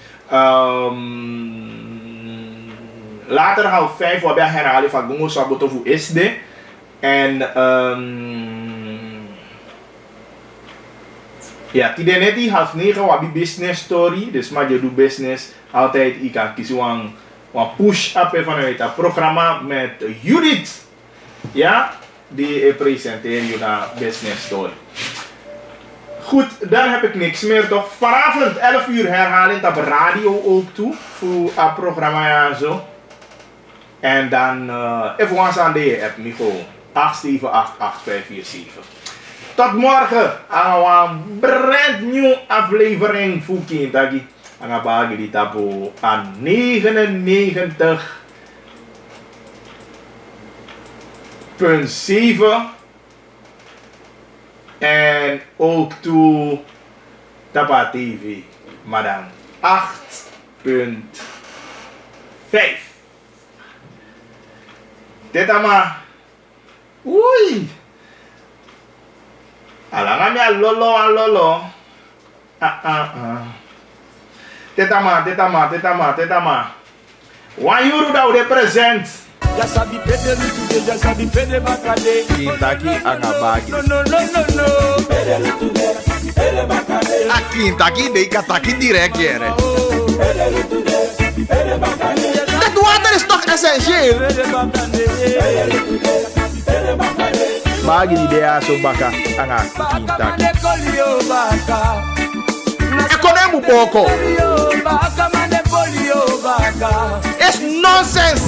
Later 4:30 we hebben herhaling van Gongo Saboto voor SD. En ja, die net die 8:30 we hebben business story. Dus maar je doet business altijd. Ik kan kiezen een push-up vanuit het programma met Judith. Ja, die presenteer je naar business story. Goed, dan heb ik niks meer toch. Vanavond 11 uur herhaling op radio ook toe. Voor het programma en zo. En dan even ons aan de app Migo 8788547. Tot morgen aan een brand nieuwe aflevering voor Kindagi. En dan bagen die tapo aan 99.7 en ook toe Tapa TV, maar dan 8.5. Dit maar. Oei. Alangan ya lolo. Tetama. €1 dat we present. Ya sabi pede lutude, ya sabi pede bakade. Kintaki angabagi. No. Pede lutude, pede bakade. A Kintaki dei kataki direct yere. Pede lutude, pede bakade. Dat water is toch essentieel? Pede bakade. Pede lutude, pede bakade. Bagi di dea so baka anga Kintaki. Baka kolio baka. Ekonemu boko. Baka mande polio baka. It's nonsense.